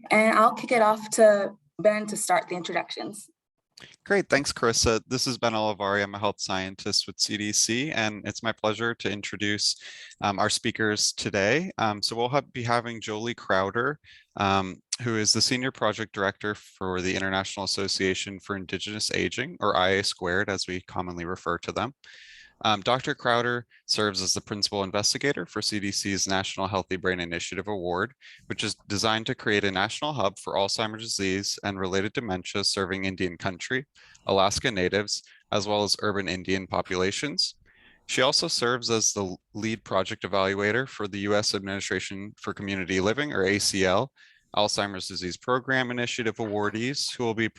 And I'll kick it off to Ben to start the introductions. Great, thanks, Carissa. This is Ben Olivari. I'm a health scientist with CDC, and it's my pleasure to introduce our speakers today. So we'll be having Jolie Crowder, who is the Senior Project Director for the International Association for Indigenous Aging, or IA2, as we commonly refer to them. Dr. Crowder serves as the principal investigator for CDC's National Healthy Brain Initiative Award, which is designed to create a national hub for Alzheimer's disease and related dementia serving Indian country, Alaska Natives, as well as urban Indian populations. She also serves as the lead project evaluator for the U.S. Administration for Community Living, or ACL, Alzheimer's Disease Program Initiative awardees, who will be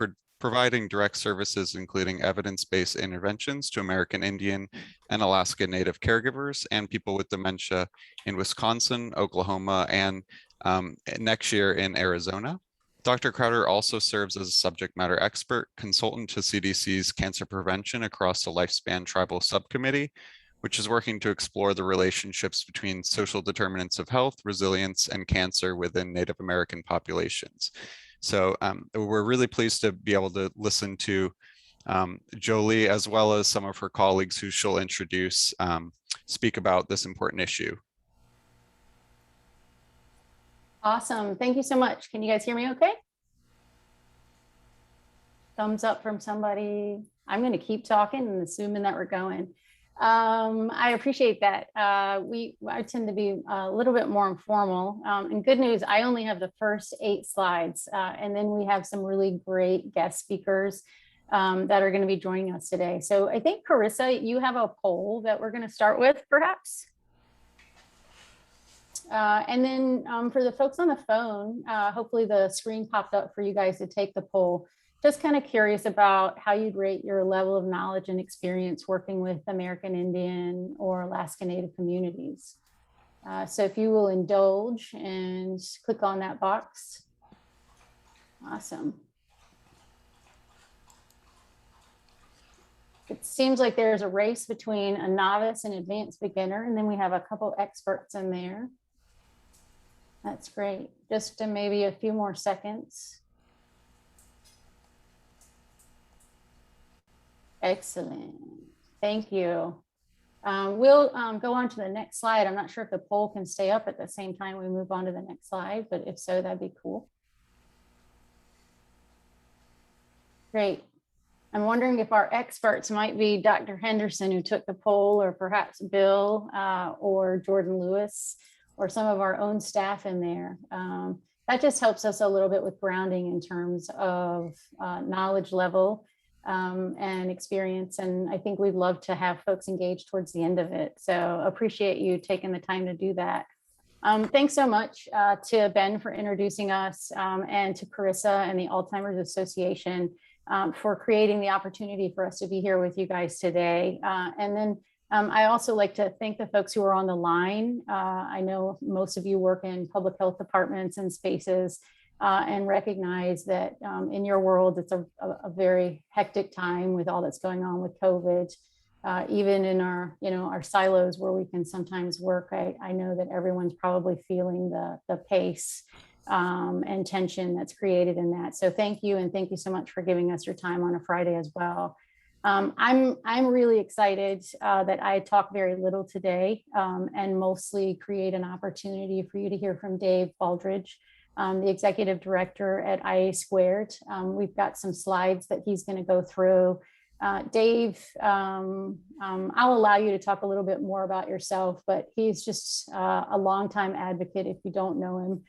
providing direct services, including evidence-based interventions to American Indian and Alaska Native caregivers and people with dementia in Wisconsin, Oklahoma, and next year in Arizona. Dr. Crowder also serves as a subject matter expert consultant to CDC's Cancer Prevention Across the Lifespan Tribal Subcommittee, which is working to explore the relationships between social determinants of health, resilience, and cancer within Native American populations. So we're really pleased to be able to listen to Jolie, as well as some of her colleagues who she'll introduce, speak about this important issue. Awesome. Thank you so much. Can you guys hear me okay? Thumbs up from somebody. I'm going to keep talking and assuming that we're going. I appreciate that. I tend to be a little bit more informal. And good news, I only have the first 8 slides. And then we have some really great guest speakers that are going to be joining us today. So I think, Carissa, you have a poll that we're going to start with, perhaps. And then for the folks on the phone, hopefully the screen popped up for you guys to take the poll. Just kind of curious about how you'd rate your level of knowledge and experience working with American Indian or Alaska Native communities. So if you will indulge and click on that box. Awesome. It seems like there's a race between a novice and advanced beginner, and then we have a couple experts in there. That's great. Just maybe a few more seconds. Excellent. Thank you. We'll go on to the next slide. I'm not sure if the poll can stay up at the same time we move on to the next slide, but if so, that'd be cool. Great. I'm wondering if our experts might be Dr. Henderson, who took the poll, or perhaps Bill or Jordan Lewis, or some of our own staff in there. That just helps us a little bit with grounding in terms of knowledge level and experience. And I think we'd love to have folks engaged towards the end of it. So appreciate you taking the time to do that. Thanks so much to Ben for introducing us, and to Carissa and the Alzheimer's Association for creating the opportunity for us to be here with you guys today. And then I also like to thank the folks who are on the line. I know most of you work in public health departments and spaces, and recognize that in your world, it's a very hectic time with all that's going on with COVID. Even in our, our silos where we can sometimes work, I know that everyone's probably feeling the pace and tension that's created in that. So thank you, and thank you so much for giving us your time on a Friday as well. I'm really excited that I talk very little today, and mostly create an opportunity for you to hear from Dave Baldridge, the executive director at IA2. We've got some slides that he's going to go through. Dave, I'll allow you to talk a little bit more about yourself, but he's just a longtime advocate. If you don't know him,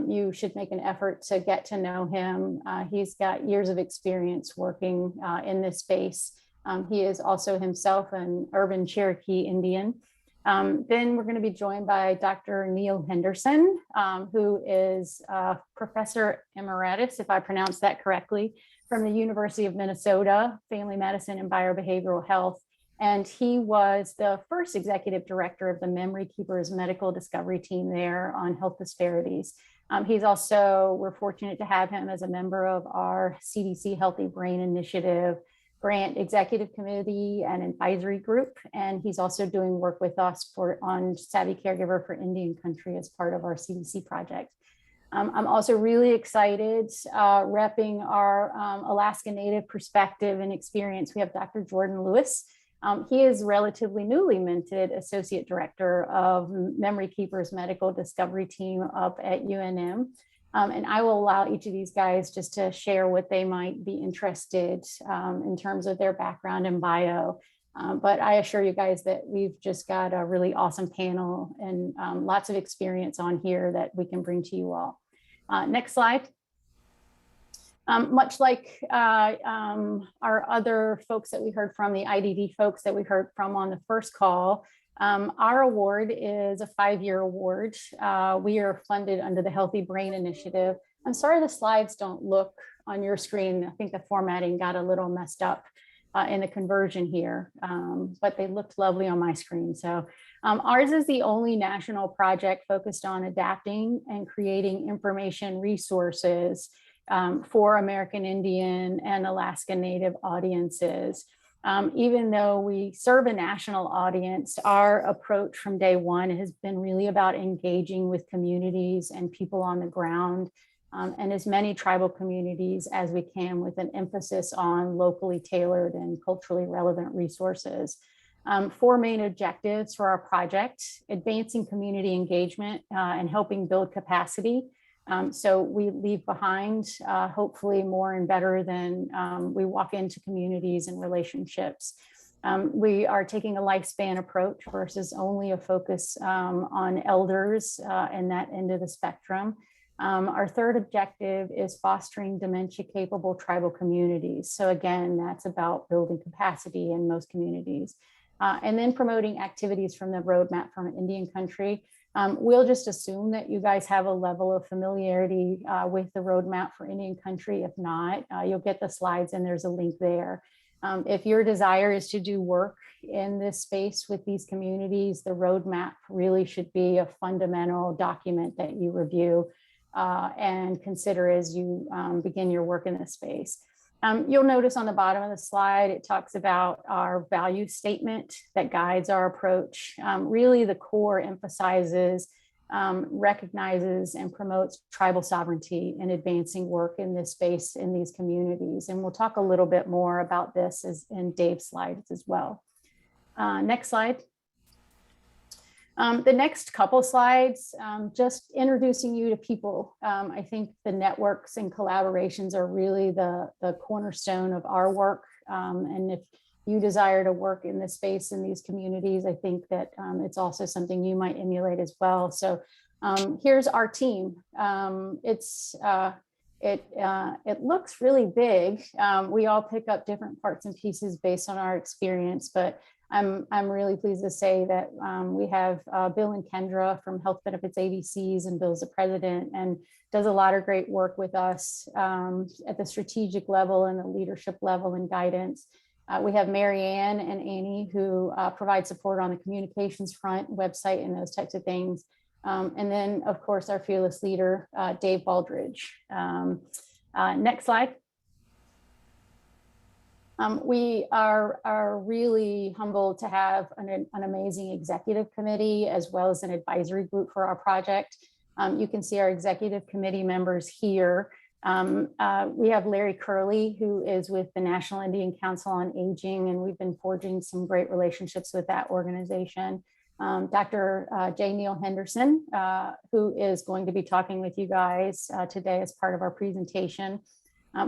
you should make an effort to get to know him. He's got years of experience working in this space. He is also himself an urban Cherokee Indian. Then we're going to be joined by Dr. Neil Henderson, who is Professor Emeritus, if I pronounced that correctly, from the University of Minnesota, Family Medicine and Biobehavioral Health. And he was the first executive director of the Memory Keepers Medical Discovery Team there on health disparities. He's also, we're fortunate to have him as a member of our CDC Healthy Brain Initiative, Grant Executive Committee and Advisory Group. And he's also doing work with us on Savvy Caregiver for Indian Country as part of our CDC project. I'm also really excited repping our Alaska Native perspective and experience. We have Dr. Jordan Lewis. He is relatively newly minted Associate Director of Memory Keepers Medical Discovery Team up at UNM. And I will allow each of these guys just to share what they might be interested in terms of their background and bio. But I assure you guys that we've just got a really awesome panel and lots of experience on here that we can bring to you all. Next slide. Much like our other folks that we heard from, the IDD folks that we heard from on the first call, our award is a 5-year award. We are funded under the Healthy Brain Initiative. I'm sorry the slides don't look on your screen. I think the formatting got a little messed up in the conversion here, but they looked lovely on my screen. So ours is the only national project focused on adapting and creating information resources for American Indian and Alaska Native audiences. Even though we serve a national audience, our approach from day one has been really about engaging with communities and people on the ground, and as many tribal communities as we can, with an emphasis on locally tailored and culturally relevant resources. 4 main objectives for our project: advancing community engagement and helping build capacity. So we leave behind hopefully more and better than we walk into communities and relationships. We are taking a lifespan approach versus only a focus on elders and that end of the spectrum. Our third objective is fostering dementia-capable tribal communities. So again, that's about building capacity in most communities. And then promoting activities from the roadmap from Indian Country. We'll just assume that you guys have a level of familiarity with the roadmap for Indian Country. If not, you'll get the slides and there's a link there. If your desire is to do work in this space with these communities, the roadmap really should be a fundamental document that you review and consider as you begin your work in this space. You'll notice on the bottom of the slide, it talks about our value statement that guides our approach. Really, the core emphasizes, recognizes, and promotes tribal sovereignty in advancing work in this space in these communities. And we'll talk a little bit more about this in Dave's slides as well. Next slide. The next couple slides, just introducing you to people. I think the networks and collaborations are really the cornerstone of our work. And if you desire to work in this space in these communities, I think that it's also something you might emulate as well. So here's our team. It looks really big. We all pick up different parts and pieces based on our experience, but I'm really pleased to say that we have Bill and Kendra from Health Benefits ABCs, and Bill's the president and does a lot of great work with us at the strategic level and the leadership level and guidance. We have Mary Ann and Annie who provide support on the communications front, website, and those types of things. And then, of course, our fearless leader, Dave Baldridge. Next slide. We are really humbled to have an amazing executive committee as well as an advisory group for our project. You can see our executive committee members here. We have Larry Curley, who is with the National Indian Council on Aging, and we've been forging some great relationships with that organization. Dr. J. Neil Henderson, who is going to be talking with you guys today as part of our presentation.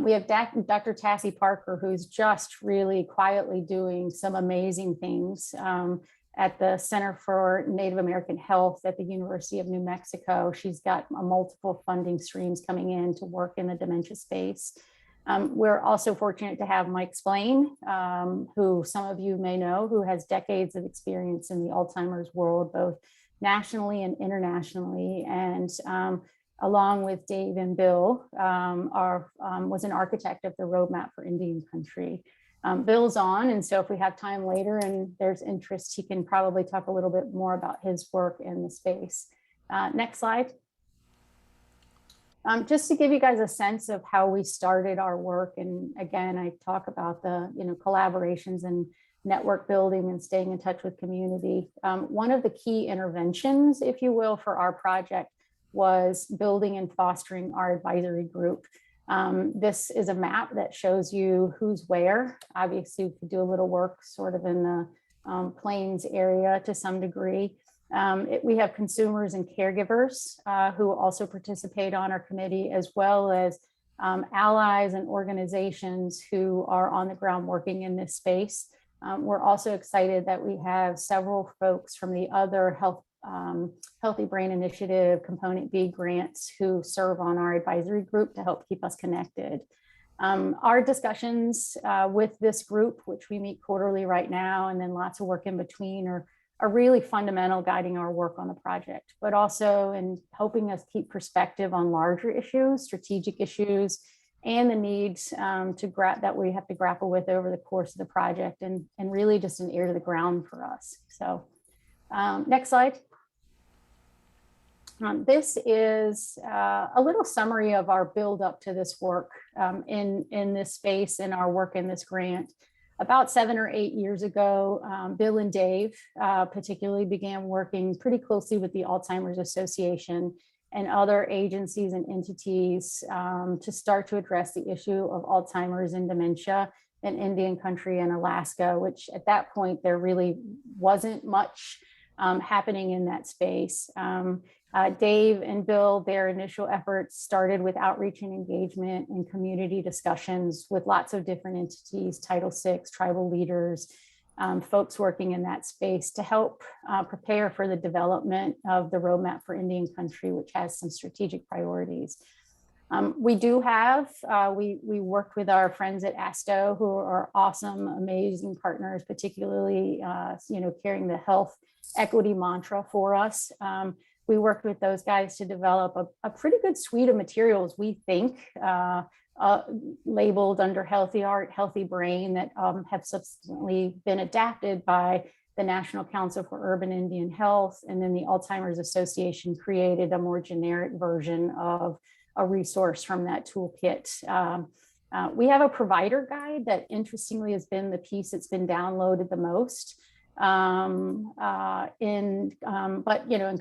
We have Dr. Tassie Parker, who's just really quietly doing some amazing things at the Center for Native American Health at the University of New Mexico. She's got multiple funding streams coming in to work in the dementia space. We're also fortunate to have Mike Splain, who some of you may know, who has decades of experience in the Alzheimer's world, both nationally and internationally. And along with Dave and Bill, was an architect of the roadmap for Indian Country. Bill's on, and so if we have time later and there's interest, he can probably talk a little bit more about his work in the space. Next slide. Just to give you guys a sense of how we started our work, and again, I talk about the collaborations and network building and staying in touch with community. One of the key interventions, if you will, for our project was building and fostering our advisory group. This is a map that shows you who's where. Obviously, we could do a little work sort of in the Plains area to some degree. We have consumers and caregivers who also participate on our committee, as well as allies and organizations who are on the ground working in this space. We're also excited that we have several folks from the other Healthy Brain Initiative Component B grants who serve on our advisory group to help keep us connected. Our discussions with this group, which we meet quarterly right now, and then lots of work in between, are really fundamental, guiding our work on the project, but also in helping us keep perspective on larger issues, strategic issues, and the needs that we have to grapple with over the course of the project, and really just an ear to the ground for us. So next slide. This is a little summary of our build up to this work in this space, in our work in this grant. About 7 or 8 years ago, Bill and Dave particularly began working pretty closely with the Alzheimer's Association and other agencies and entities to start to address the issue of Alzheimer's and dementia in Indian country and Alaska, which at that point there really wasn't much happening in that space. Dave and Bill, their initial efforts started with outreach and engagement and community discussions with lots of different entities, Title VI, tribal leaders, folks working in that space to help prepare for the development of the roadmap for Indian country, which has some strategic priorities. We do have, we worked with our friends at ASTO, who are awesome, amazing partners, particularly, carrying the health equity mantra for us. We worked with those guys to develop a pretty good suite of materials, we think, labeled under Healthy Heart, Healthy Brain, that have subsequently been adapted by the National Council for Urban Indian Health. And then the Alzheimer's Association created a more generic version of a resource from that toolkit. We have a provider guide that interestingly has been the piece that's been downloaded the most. In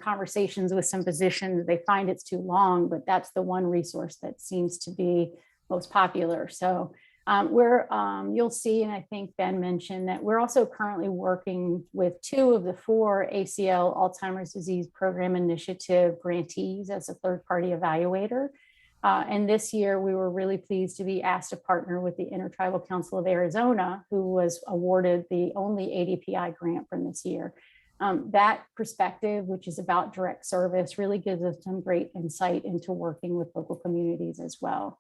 conversations with some physicians, they find it's too long, but that's the one resource that seems to be most popular. So you'll see, and I think Ben mentioned that we're also currently working with 2 of the 4 ACL Alzheimer's Disease Program Initiative grantees as a third-party evaluator. And this year, we were really pleased to be asked to partner with the Intertribal Council of Arizona, who was awarded the only ADPI grant from this year. That perspective, which is about direct service, really gives us some great insight into working with local communities as well.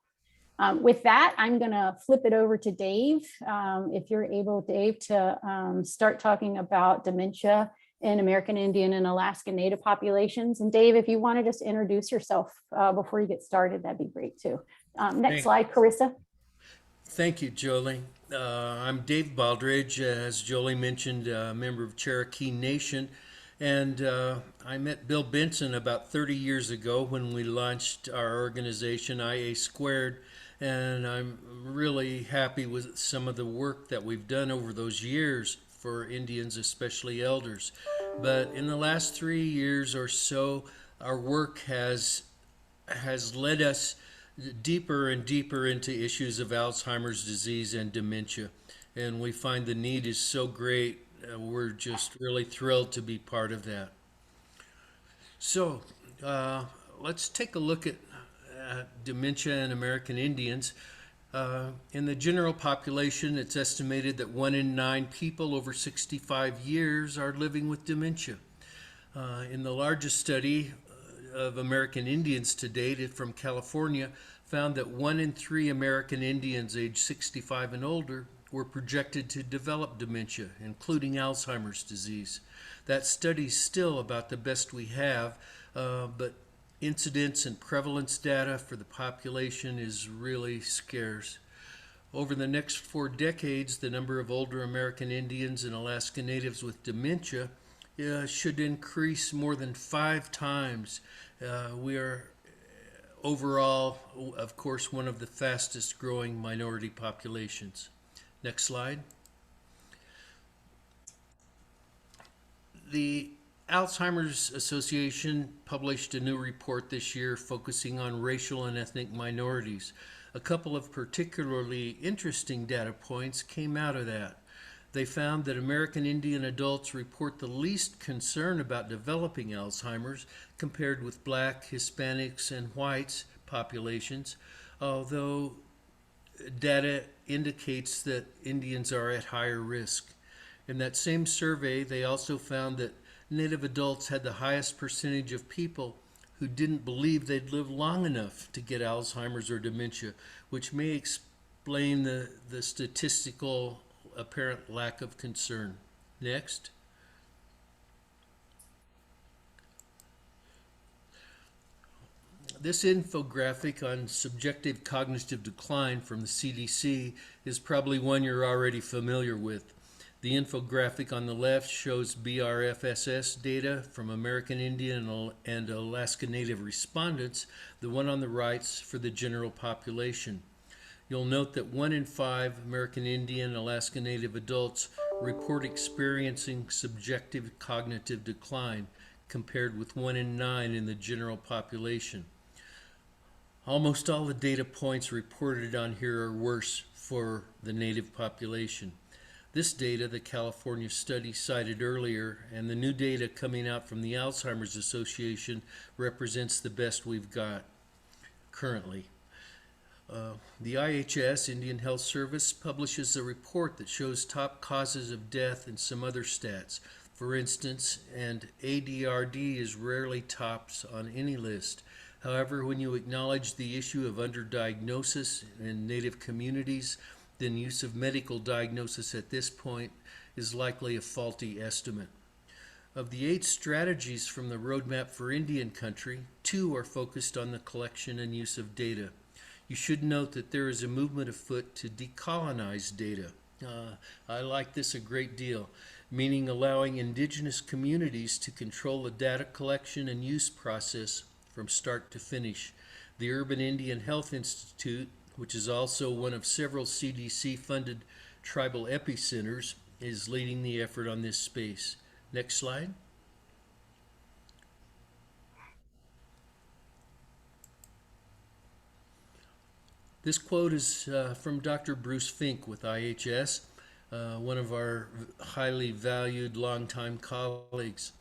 With that, I'm going to flip it over to Dave. If you're able, Dave, to start talking about dementia in American Indian and Alaska Native populations. And Dave, if you want to just introduce yourself before you get started, that'd be great too. Next slide, Carissa. Thank you, Jolie. I'm Dave Baldridge, as Jolie mentioned, a member of Cherokee Nation. And I met Bill Benson about 30 years ago when we launched our organization, IA2. And I'm really happy with some of the work that we've done over those years for Indians, especially elders. But in the last 3 years or so, our work has led us deeper and deeper into issues of Alzheimer's disease and dementia. And we find the need is so great. We're just really thrilled to be part of that. So let's take a look at dementia in American Indians. In the general population, it's estimated that 1 in 9 people over 65 years are living with dementia. In the largest study of American Indians to date from California, found that 1 in 3 American Indians aged 65 and older were projected to develop dementia, including Alzheimer's disease. That study's still about the best we have, but incidence and prevalence data for the population is really scarce. Over the next 4 decades, the number of older American Indians and Alaska Natives with dementia should increase more than 5 times. We are overall, of course, one of the fastest growing minority populations. Next slide. The Alzheimer's Association published a new report this year focusing on racial and ethnic minorities. A couple of particularly interesting data points came out of that. They found that American Indian adults report the least concern about developing Alzheimer's compared with Black, Hispanics, and whites populations, although data indicates that Indians are at higher risk. In that same survey, they also found that Native adults had the highest percentage of people who didn't believe they'd live long enough to get Alzheimer's or dementia, which may explain the statistical apparent lack of concern. Next. This infographic on subjective cognitive decline from the CDC is probably one you're already familiar with. The infographic on the left shows BRFSS data from American Indian and Alaska Native respondents. The one on the right's for the general population. You'll note that 1 in 5 American Indian and Alaska Native adults report experiencing subjective cognitive decline, compared with 1 in 9 in the general population. Almost all the data points reported on here are worse for the Native population. This data, the California study cited earlier, and the new data coming out from the Alzheimer's Association represents the best we've got currently. The IHS, Indian Health Service, publishes a report that shows top causes of death and some other stats. For instance, and ADRD is rarely tops on any list. However, when you acknowledge the issue of underdiagnosis in Native communities, then use of medical diagnosis at this point is likely a faulty estimate. Of the 8 strategies from the Roadmap for Indian Country, 2 are focused on the collection and use of data. You should note that there is a movement afoot to decolonize data. I like this a great deal, meaning allowing indigenous communities to control the data collection and use process from start to finish. The Urban Indian Health Institute, which is also one of several CDC-funded tribal epicenters, is leading the effort on this space. Next slide. This quote is from Dr. Bruce Fink with IHS, one of our highly valued longtime colleagues.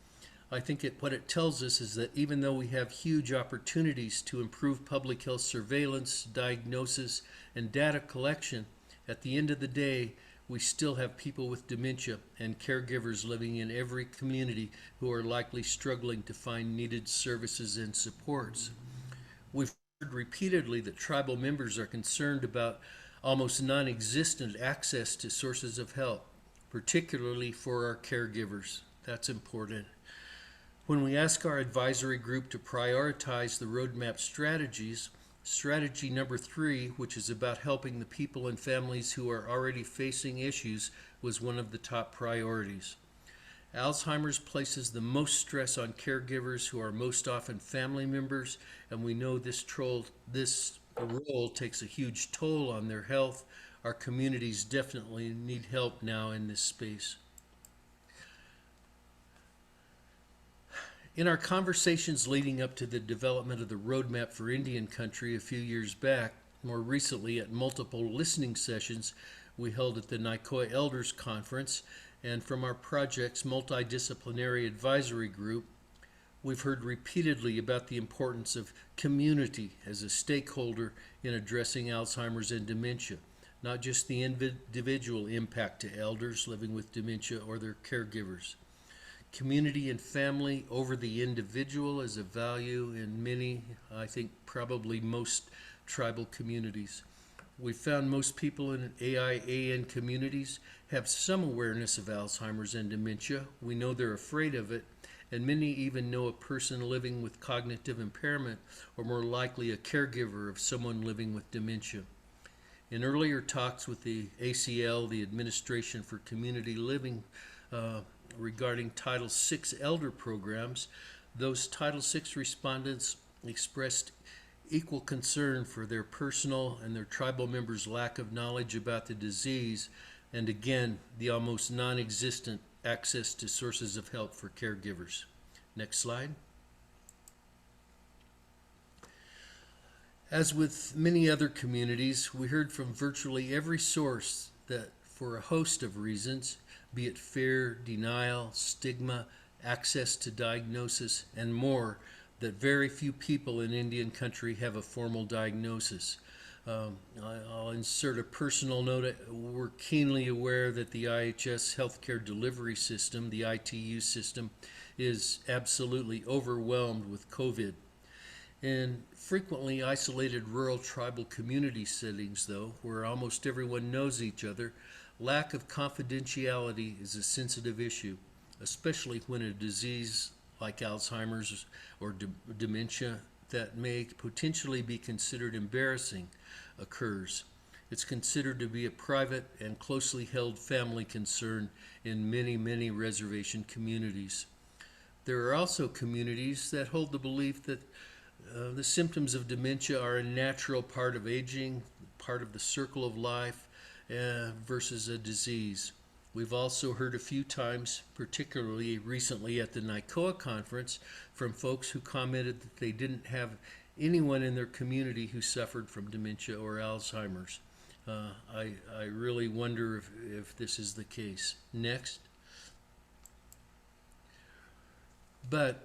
I think what it tells us is that even though we have huge opportunities to improve public health surveillance, diagnosis, and data collection, at the end of the day, we still have people with dementia and caregivers living in every community who are likely struggling to find needed services and supports. We've heard repeatedly that tribal members are concerned about almost non-existent access to sources of help, particularly for our caregivers. That's important. When we ask our advisory group to prioritize the roadmap strategies, strategy number 3, which is about helping the people and families who are already facing issues, was one of the top priorities. Alzheimer's places the most stress on caregivers who are most often family members, and we know this role takes a huge toll on their health. Our communities definitely need help now in this space. In our conversations leading up to the development of the Roadmap for Indian Country a few years back, more recently at multiple listening sessions we held at the Nicoya Elders Conference, and from our project's multidisciplinary advisory group, we've heard repeatedly about the importance of community as a stakeholder in addressing Alzheimer's and dementia, not just the individual impact to elders living with dementia or their caregivers. Community and family over the individual is a value in many, I think probably most, tribal communities. We found most people in AIAN communities have some awareness of Alzheimer's and dementia. We know they're afraid of it, and many even know a person living with cognitive impairment or more likely a caregiver of someone living with dementia. In earlier talks with the ACL, the Administration for Community Living, regarding Title VI elder programs, those Title VI respondents expressed equal concern for their personal and their tribal members' lack of knowledge about the disease, and again, the almost non-existent access to sources of help for caregivers. Next slide. As with many other communities, we heard from virtually every source that for a host of reasons, be it fear, denial, stigma, access to diagnosis, and more, that very few people in Indian country have a formal diagnosis. I'll insert a personal note. We're keenly aware that the IHS healthcare delivery system, the ITU system, is absolutely overwhelmed with COVID. In frequently isolated rural tribal community settings, though, where almost everyone knows each other, lack of confidentiality is a sensitive issue, especially when a disease like Alzheimer's or dementia that may potentially be considered embarrassing occurs. It's considered to be a private and closely held family concern in many, many reservation communities. There are also communities that hold the belief that the symptoms of dementia are a natural part of aging, part of the circle of life, versus a disease. We've also heard a few times, particularly recently at the NICOA conference, from folks who commented that they didn't have anyone in their community who suffered from dementia or Alzheimer's. I really wonder if this is the case. Next. But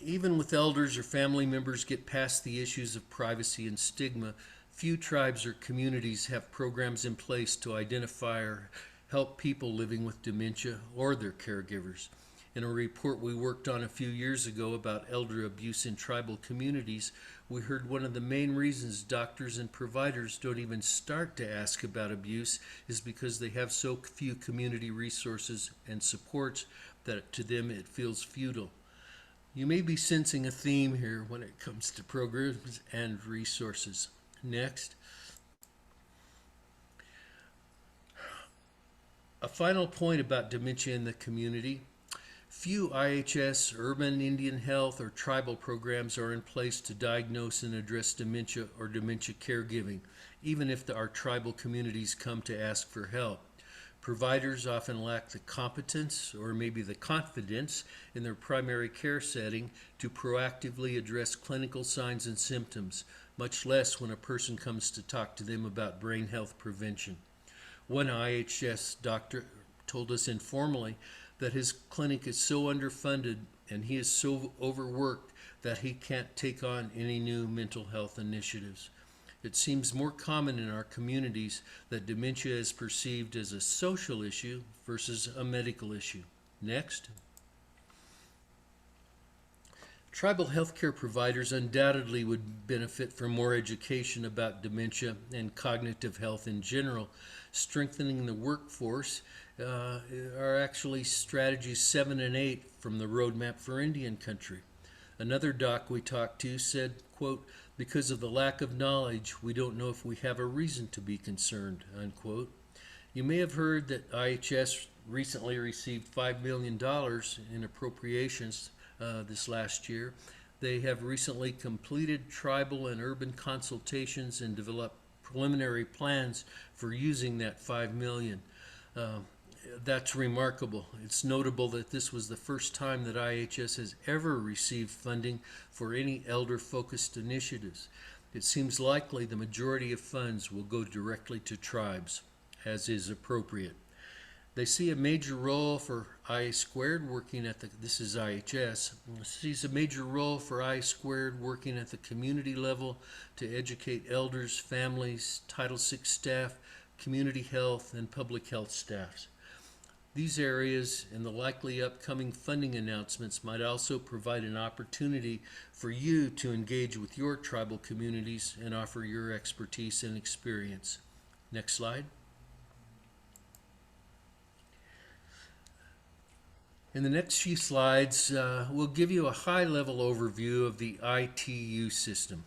even with elders or family members get past the issues of privacy and stigma, few tribes or communities have programs in place to identify or help people living with dementia or their caregivers. In a report we worked on a few years ago about elder abuse in tribal communities, we heard one of the main reasons doctors and providers don't even start to ask about abuse is because they have so few community resources and supports that to them it feels futile. You may be sensing a theme here when it comes to programs and resources. Next. A final point about dementia in the community. Few IHS, urban Indian health, or tribal programs are in place to diagnose and address dementia or dementia caregiving, even if our tribal communities come to ask for help. Providers often lack the competence or maybe the confidence in their primary care setting to proactively address clinical signs and symptoms, much less when a person comes to talk to them about brain health prevention. One IHS doctor told us informally that his clinic is so underfunded and he is so overworked that he can't take on any new mental health initiatives. It seems more common in our communities that dementia is perceived as a social issue versus a medical issue. Next. Tribal healthcare providers undoubtedly would benefit from more education about dementia and cognitive health in general. Strengthening the workforce are actually strategies 7 and 8 from the Roadmap for Indian Country. Another doc we talked to said, quote, "Because of the lack of knowledge, we don't know if we have a reason to be concerned," unquote. You may have heard that IHS recently received $5 million in appropriations this last year. They have recently completed tribal and urban consultations and developed preliminary plans for using that $5 million. That's remarkable. It's notable that this was the first time that IHS has ever received funding for any elder-focused initiatives. It seems likely the majority of funds will go directly to tribes, as is appropriate. They see a major role for IA2 working at this is IHS, sees a major role for IA2 working at the community level to educate elders, families, Title VI staff, community health, and public health staffs. These areas and the likely upcoming funding announcements might also provide an opportunity for you to engage with your tribal communities and offer your expertise and experience. Next slide. In the next few slides, we'll give you a high-level overview of the ITU system,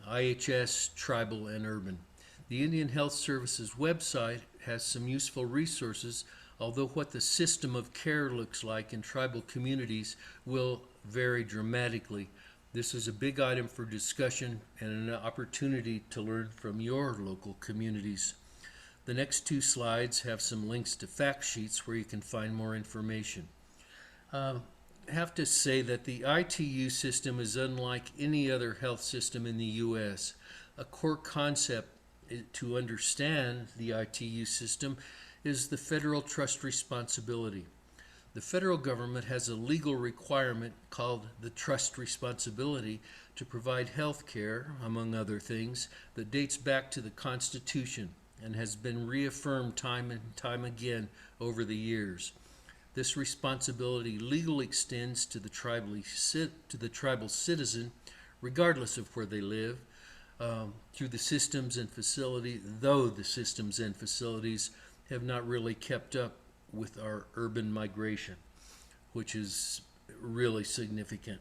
IHS, Tribal, and Urban. The Indian Health Services website has some useful resources, although what the system of care looks like in tribal communities will vary dramatically. This is a big item for discussion and an opportunity to learn from your local communities. The next two slides have some links to fact sheets where you can find more information. I have to say that the ITU system is unlike any other health system in the U.S. A core concept to understand the ITU system is the federal trust responsibility. The federal government has a legal requirement called the trust responsibility to provide health care, among other things, that dates back to the Constitution and has been reaffirmed time and time again over the years. This responsibility legally extends to the tribal citizen, regardless of where they live, through the systems and facility, though the systems and facilities have not really kept up with our urban migration, which is really significant.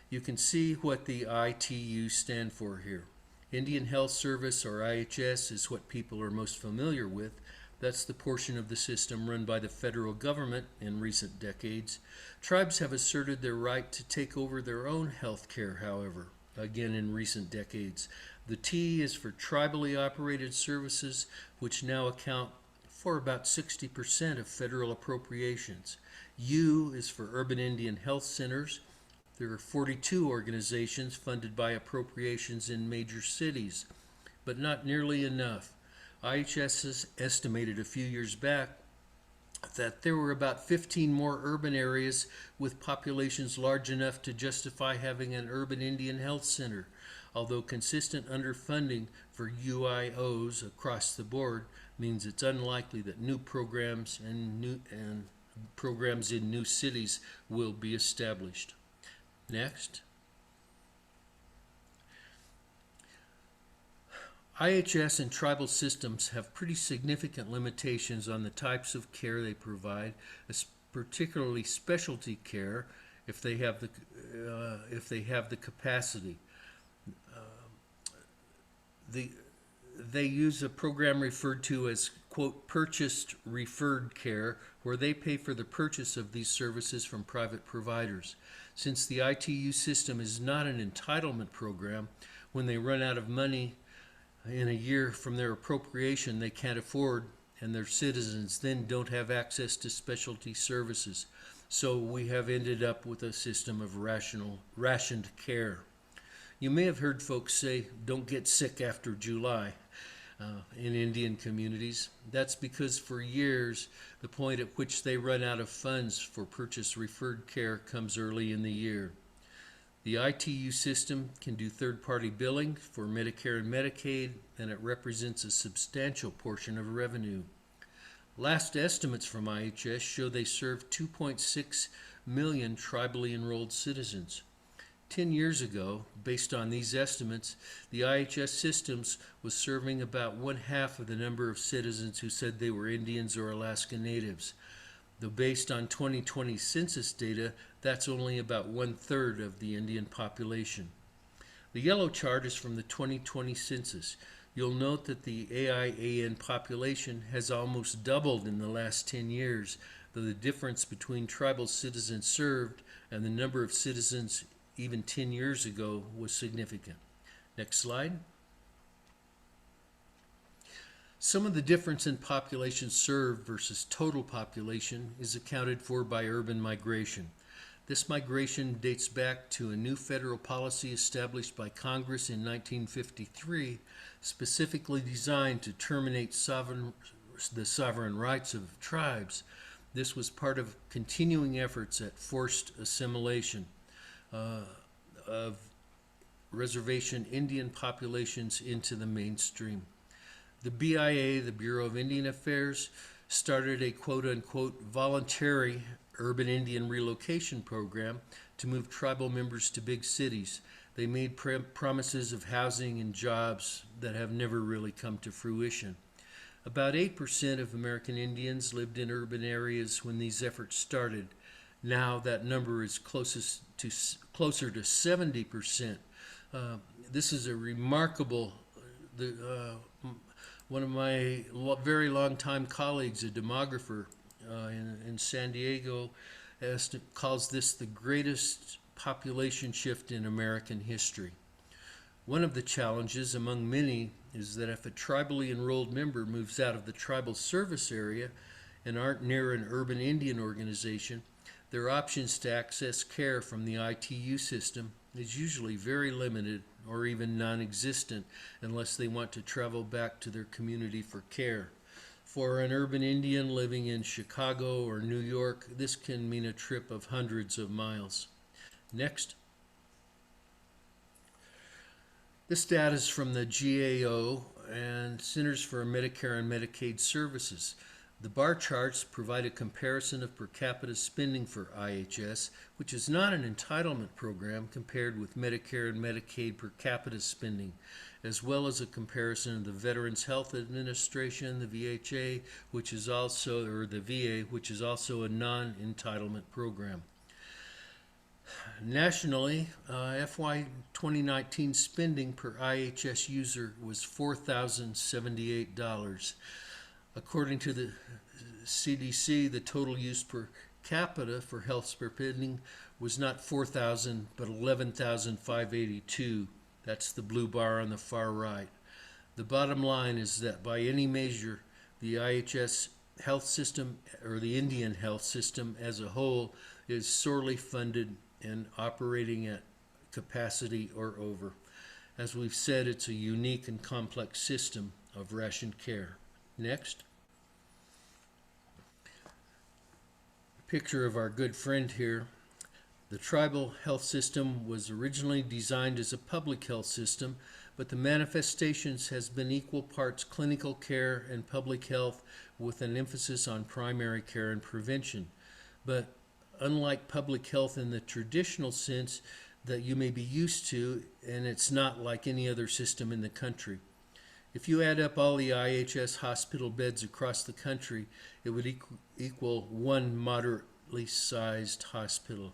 You can see what the ITU stand for here. Indian Health Service, or IHS, is what people are most familiar with. That's the portion of the system run by the federal government in recent decades. Tribes have asserted their right to take over their own health care, however, again in recent decades. The T is for tribally operated services, which now account for about 60% of federal appropriations. U is for urban Indian health centers. There are 42 organizations funded by appropriations in major cities, but not nearly enough. IHS has estimated a few years back that there were about 15 more urban areas with populations large enough to justify having an urban Indian health center, although consistent underfunding for UIOs across the board means it's unlikely that new programs and programs in new cities will be established. Next. IHS and tribal systems have pretty significant limitations on the types of care they provide, particularly specialty care, if they have the capacity. They use a program referred to as, quote, purchased referred care, where they pay for the purchase of these services from private providers. Since the ITU system is not an entitlement program, when they run out of money in a year from their appropriation they can't afford, and their citizens then don't have access to specialty services. So we have ended up with a system of rationed care. You may have heard folks say, don't get sick after July in Indian communities. That's because for years, the point at which they run out of funds for purchase referred care comes early in the year. The ITU system can do third-party billing for Medicare and Medicaid, and it represents a substantial portion of revenue. Last estimates from IHS show they serve 2.6 million tribally enrolled citizens. 10 years ago, based on these estimates, the IHS systems was serving about 1/2 of the number of citizens who said they were Indians or Alaska Natives. Though based on 2020 census data, that's only about 1/3 of the Indian population. The yellow chart is from the 2020 census. You'll note that the AIAN population has almost doubled in the last 10 years, though the difference between tribal citizens served and the number of citizens even 10 years ago was significant. Next slide. Some of the difference in population served versus total population is accounted for by urban migration. This migration dates back to a new federal policy established by Congress in 1953, specifically designed to terminate the sovereign rights of tribes. This was part of continuing efforts at forced assimilation of reservation Indian populations into the mainstream. The BIA, the Bureau of Indian Affairs, started a quote-unquote voluntary urban Indian relocation program to move tribal members to big cities. They made promises of housing and jobs that have never really come to fruition. About 8% of American Indians lived in urban areas when these efforts started. Now that number is closer to 70%. This is a remarkable, one of my very long-time colleagues, a demographer in San Diego, calls this the greatest population shift in American history. One of the challenges among many is that if a tribally enrolled member moves out of the tribal service area and aren't near an urban Indian organization, their options to access care from the ITU system is usually very limited or even non-existent unless they want to travel back to their community for care. For an urban Indian living in Chicago or New York, this can mean a trip of hundreds of miles. Next. This data is from the GAO and Centers for Medicare and Medicaid Services. The bar charts provide a comparison of per capita spending for IHS, which is not an entitlement program, compared with Medicare and Medicaid per capita spending, as well as a comparison of the Veterans Health Administration, the VHA, which is also, or the VA, which is also a non-entitlement program. Nationally, FY 2019 spending per IHS user was $4,078. According to the CDC, the total use per capita for health spending was not 4,000, but 11,582. That's the blue bar on the far right. The bottom line is that by any measure, the IHS health system, or the Indian health system as a whole, is sorely funded and operating at capacity or over. As we've said, it's a unique and complex system of rationed care. Next. Picture of our good friend here. The tribal health system was originally designed as a public health system, but the manifestations has been equal parts clinical care and public health with an emphasis on primary care and prevention. But unlike public health in the traditional sense that you may be used to, and it's not like any other system in the country. If you add up all the IHS hospital beds across the country, it would equal one moderately sized hospital.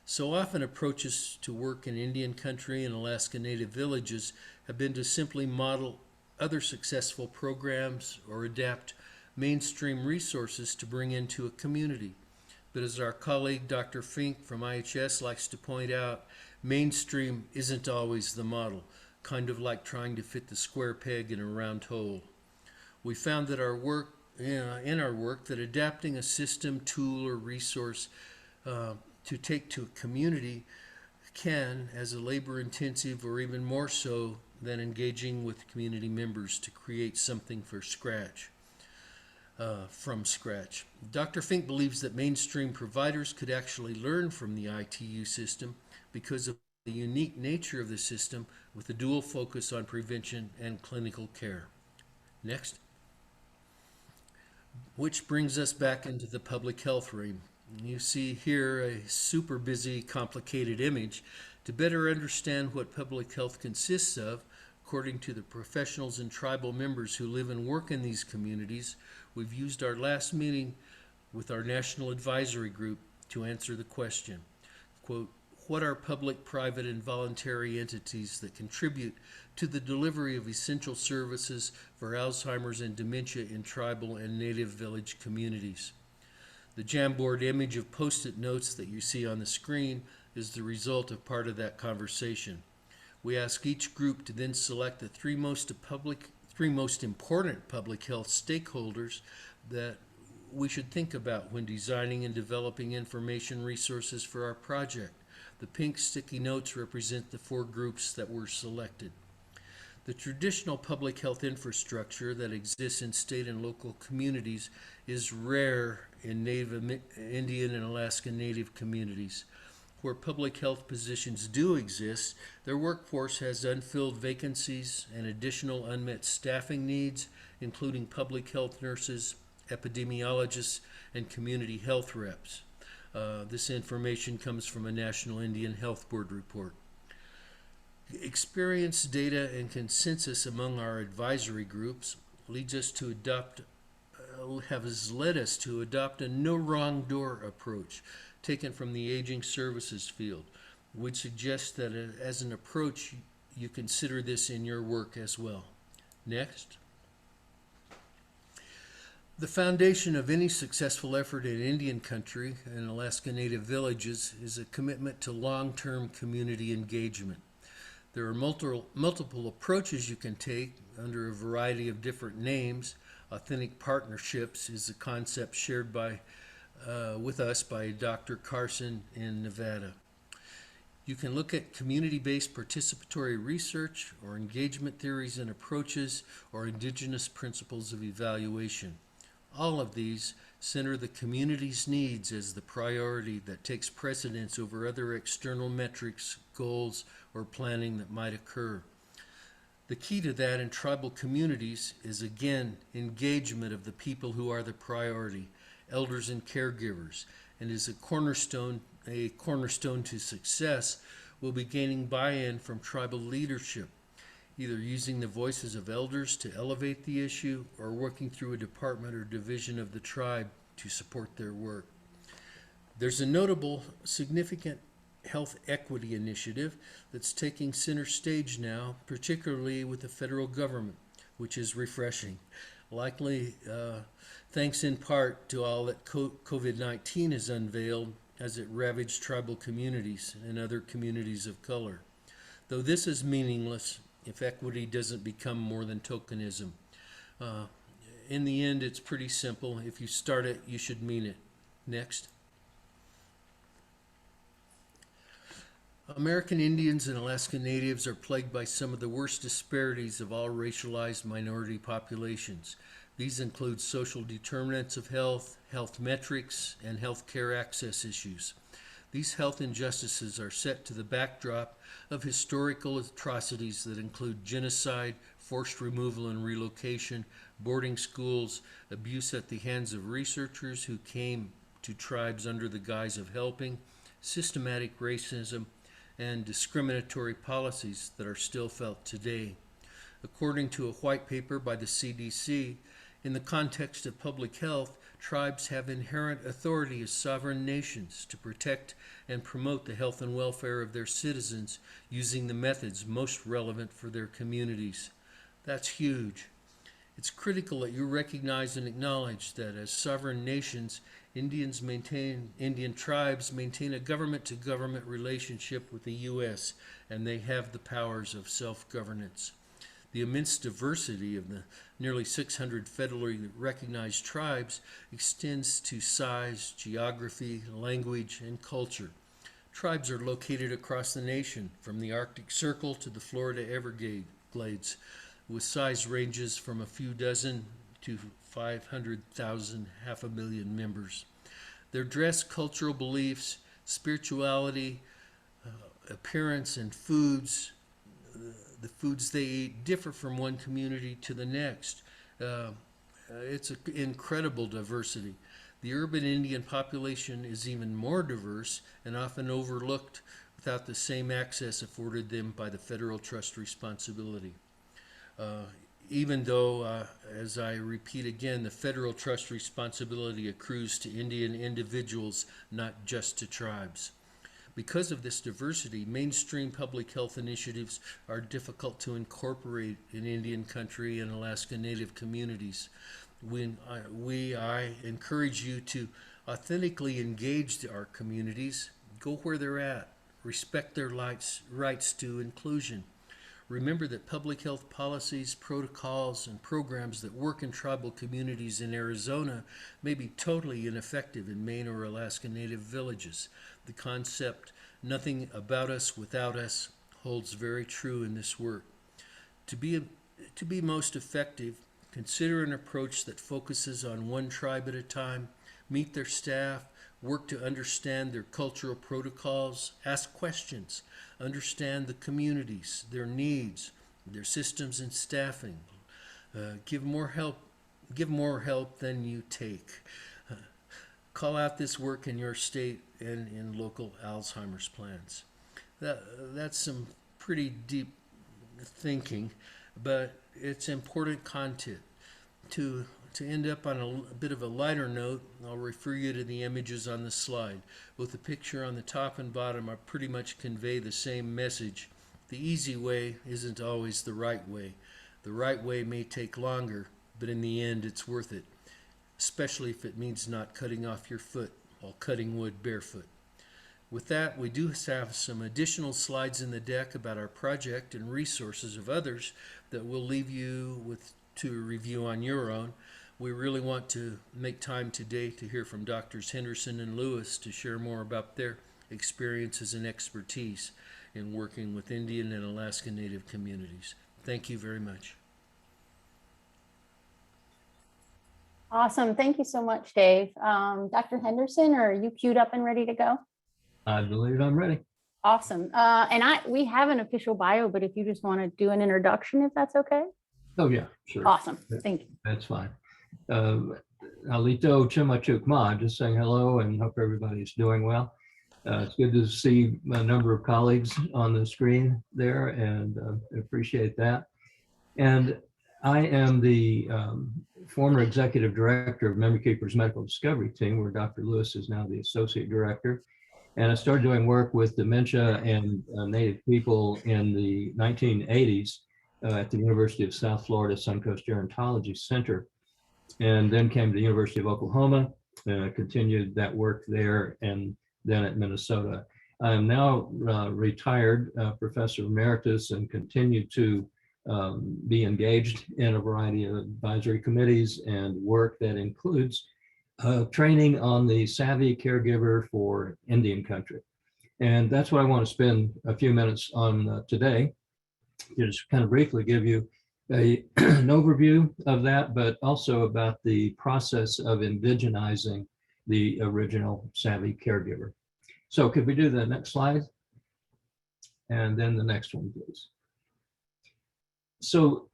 So often approaches to work in Indian country and Alaska Native villages have been to simply model other successful programs or adapt mainstream resources to bring into a community. But as our colleague Dr. Fink from IHS likes to point out, mainstream isn't always the model, kind of like trying to fit the square peg in a round hole. We found that in our work that adapting a system, tool, or resource to take to a community can, as a labor-intensive or even more so than engaging with community members to create something from scratch. Dr. Fink believes that mainstream providers could actually learn from the ITU system because of the unique nature of the system with a dual focus on prevention and clinical care. Next. Which brings us back into the public health realm. You see here a super busy, complicated image. To better understand what public health consists of, according to the professionals and tribal members who live and work in these communities, we've used our last meeting with our National Advisory Group to answer the question, quote, what are public, private, and voluntary entities that contribute to the delivery of essential services for Alzheimer's and dementia in tribal and native village communities? The Jamboard image of Post-it notes that you see on the screen is the result of part of that conversation. We ask each group to then select the three most important public health stakeholders that we should think about when designing and developing information resources for our project. The pink sticky notes represent the four groups that were selected. The traditional public health infrastructure that exists in state and local communities is rare in Native Indian and Alaska Native communities. Where public health positions do exist, their workforce has unfilled vacancies and additional unmet staffing needs, including public health nurses, epidemiologists, and community health reps. This information comes from a National Indian Health Board report. Experience, data, and consensus among our advisory groups has led us to adopt a no wrong door approach taken from the aging services field. We'd suggest that as an approach, you consider this in your work as well. Next. The foundation of any successful effort in Indian country and Alaska Native villages is a commitment to long-term community engagement. There are multiple approaches you can take under a variety of different names. Authentic partnerships is a concept shared with us by Dr. Carson in Nevada. You can look at community-based participatory research or engagement theories and approaches or indigenous principles of evaluation. All of these center the community's needs as the priority that takes precedence over other external metrics, goals, or planning that might occur. The key to that in tribal communities is, again, engagement of the people who are the priority, elders and caregivers, and is a cornerstone to success will be gaining buy-in from tribal leadership, either using the voices of elders to elevate the issue or working through a department or division of the tribe to support their work. There's a notable, significant health equity initiative that's taking center stage now, particularly with the federal government, which is refreshing. Likely thanks in part to all that COVID-19 has unveiled as it ravaged tribal communities and other communities of color. Though this is meaningless if equity doesn't become more than tokenism. In the end, it's pretty simple. If you start it, you should mean it. Next. American Indians and Alaska Natives are plagued by some of the worst disparities of all racialized minority populations. These include social determinants of health, health metrics, and health care access issues. These health injustices are set to the backdrop of historical atrocities that include genocide, forced removal and relocation, boarding schools, abuse at the hands of researchers who came to tribes under the guise of helping, systematic racism, and discriminatory policies that are still felt today. According to a white paper by the CDC, in the context of public health, tribes have inherent authority as sovereign nations to protect and promote the health and welfare of their citizens using the methods most relevant for their communities. That's huge. It's critical that you recognize and acknowledge that as sovereign nations, Indian tribes maintain a government-to-government relationship with the U.S., and they have the powers of self-governance. The immense diversity of the nearly 600 federally recognized tribes extends to size, geography, language, and culture. Tribes are located across the nation, from the Arctic Circle to the Florida Everglades, with size ranges from a few dozen to 500,000, 500,000 members. Their dress, cultural beliefs, spirituality, appearance, and foods, the foods they eat differ from one community to the next. It's an incredible diversity. The urban Indian population is even more diverse and often overlooked without the same access afforded them by the federal trust responsibility. Even though, as I repeat again, the federal trust responsibility accrues to Indian individuals, not just to tribes. Because of this diversity, mainstream public health initiatives are difficult to incorporate in Indian country and Alaska Native communities. I encourage you to authentically engage our communities, go where they're at, respect their rights to inclusion. Remember that public health policies, protocols, and programs that work in tribal communities in Arizona may be totally ineffective in Maine or Alaska Native villages. The concept, nothing about us without us, holds very true in this work. To be most effective, consider an approach that focuses on one tribe at a time, meet their staff, work to understand their cultural protocols, ask questions, understand the communities, their needs, their systems and staffing. Give more help than you take. Call out this work in your state and in local Alzheimer's plans. That's some pretty deep thinking, but it's important content. To end up on a bit of a lighter note, I'll refer you to the images on the slide. Both the picture on the top and bottom are pretty much convey the same message. The easy way isn't always the right way. The right way may take longer, but in the end, it's worth it. especially if it means not cutting off your foot while cutting wood barefoot. With that, we do have some additional slides in the deck about our project and resources of others that we'll leave you with to review on your own. We really want to make time today to hear from Doctors Henderson and Lewis to share more about their experiences and expertise in working with Indian and Alaska Native communities. Thank you very much. Awesome. Thank you so much, Dave. Dr. Henderson, are you queued up and ready to go? I believe I'm ready. Awesome. We have an official bio, but if you just want to do an introduction, if that's okay. Oh, yeah, sure. Awesome. Thank you. That's fine. Alito Chimachukma, just saying hello and hope everybody's doing well. It's good to see a number of colleagues on the screen there, and appreciate that. And I am the former executive director of Memory Keepers Medical Discovery Team, where Dr. Lewis is now the associate director. And I started doing work with dementia and Native people in the 1980s at the University of South Florida Suncoast Gerontology Center, and then came to the University of Oklahoma, continued that work there, and then at Minnesota. I am now retired professor emeritus and continue to be engaged in a variety of advisory committees and work that includes training on the Savvy Caregiver for Indian country. And that's what I want to spend a few minutes on today, to just kind of briefly give you an overview of that, but also about the process of indigenizing the original Savvy Caregiver. So could we do the next slide? And then the next one, please. So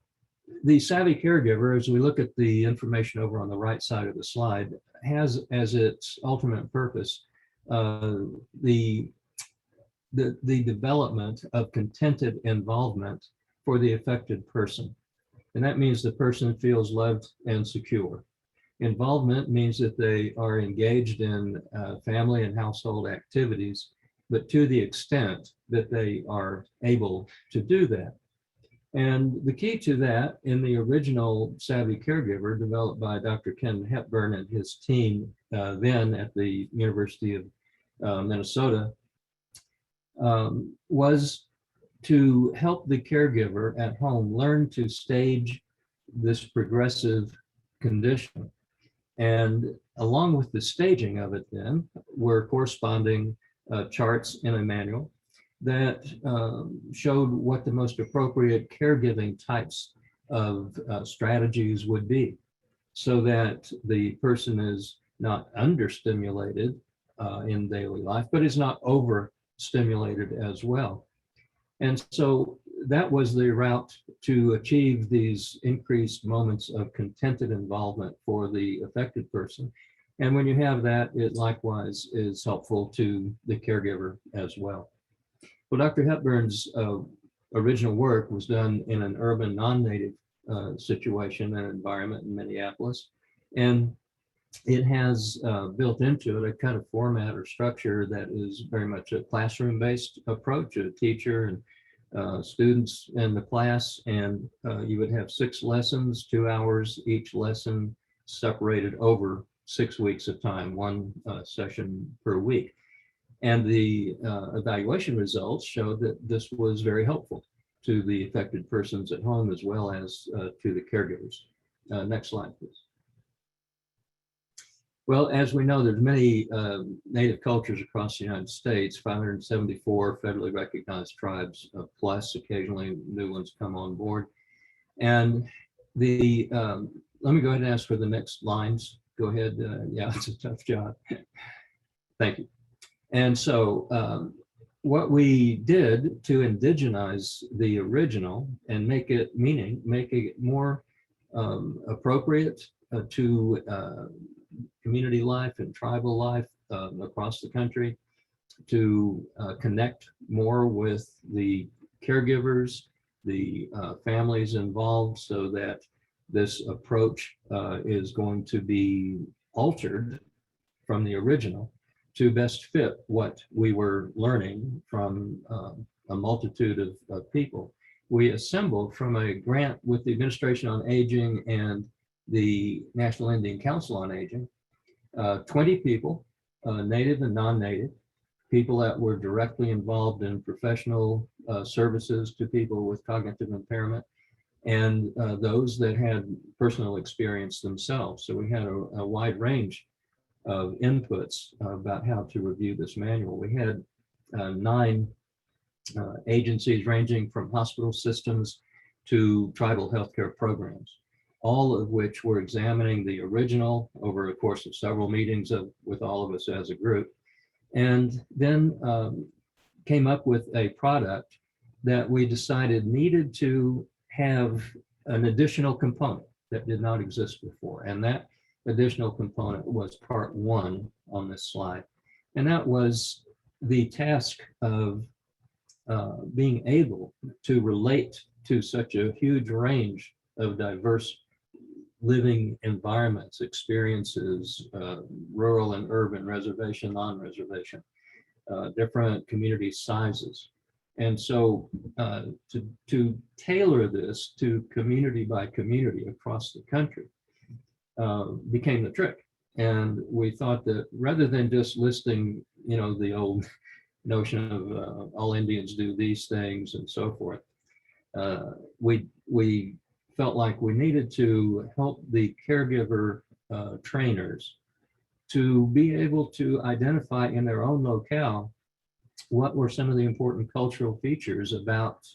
the Savvy Caregiver, as we look at the information over on the right side of the slide, has as its ultimate purpose the development of contented involvement for the affected person. And that means the person feels loved and secure. Involvement means that they are engaged in family and household activities, but to the extent that they are able to do that. And the key to that, in the original Savvy Caregiver developed by Dr. Ken Hepburn and his team then at the University of Minnesota, was to help the caregiver at home learn to stage this progressive condition. And along with the staging of it then were corresponding charts in a manual that showed what the most appropriate caregiving types of strategies would be, so that the person is not understimulated in daily life, but is not overstimulated as well. And so that was the route to achieve these increased moments of contented involvement for the affected person. And when you have that, it likewise is helpful to the caregiver as well. Well, Dr. Hepburn's original work was done in an urban non-native situation and environment in Minneapolis. And it has built into it a kind of format or structure that is very much a classroom-based approach, a teacher and students in the class, and you would have 6 lessons, 2 hours each lesson, separated over 6 weeks of time, 1 session per week. And the evaluation results showed that this was very helpful to the affected persons at home as well as to the caregivers. Next slide, please. Well, as we know, there's many native cultures across the United States, 574 federally recognized tribes, plus occasionally new ones come on board. And the, let me go ahead and ask for the next lines. Go ahead. Yeah, it's a tough job. Thank you. And so what we did to indigenize the original and make it more appropriate to community life and tribal life across the country, to connect more with the caregivers, the families involved, so that this approach is going to be altered from the original to best fit what we were learning from a multitude of people. We assembled from a grant with the Administration on Aging and the National Indian Council on Aging, 20 people, native and non-native, people that were directly involved in professional services to people with cognitive impairment, and those that had personal experience themselves. So we had a wide range of inputs about how to review this manual. We had 9 agencies ranging from hospital systems to tribal healthcare programs, all of which were examining the original over a course of several meetings with all of us as a group, and then came up with a product that we decided needed to have an additional component that did not exist before. And that additional component was part 1 on this slide. And that was the task of being able to relate to such a huge range of diverse living environments, experiences, rural and urban, reservation, non-reservation, different community sizes. And so to tailor this to community by community across the country became the trick. And we thought that rather than just listing, the old notion of all Indians do these things and so forth, we felt like we needed to help the caregiver trainers to be able to identify in their own locale what were some of the important cultural features about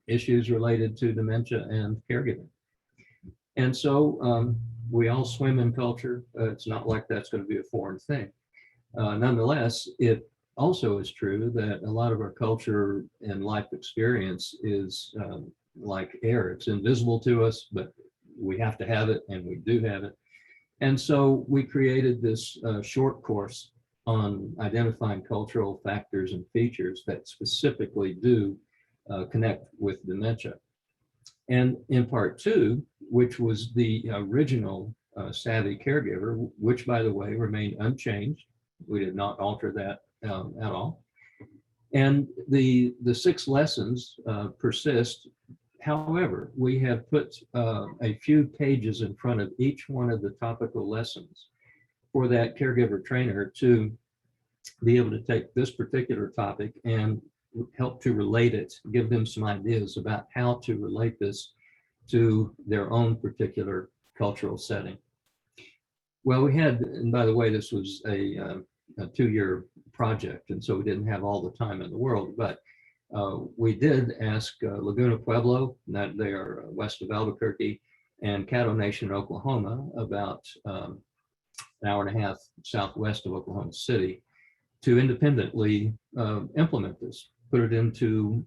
issues related to dementia and caregiving. And so we all swim in culture. It's not like that's going to be a foreign thing. Nonetheless, it also is true that a lot of our culture and life experience is like air. It's invisible to us, but we have to have it, and we do have it. And so we created this short course on identifying cultural factors and features that specifically do connect with dementia. And in part 2, which was the original Savvy Caregiver, which, by the way, remained unchanged. We did not alter that at all. And the 6 lessons persist. However, we have put a few pages in front of each one of the topical lessons for that caregiver trainer to be able to take this particular topic and help to relate it, give them some ideas about how to relate this to their own particular cultural setting. Well, we had, and by the way, this was a 2-year project, and so we didn't have all the time in the world, but we did ask Laguna Pueblo, that they are west of Albuquerque, and Caddo Nation, Oklahoma, about an hour and a half southwest of Oklahoma City, to independently implement this, put it into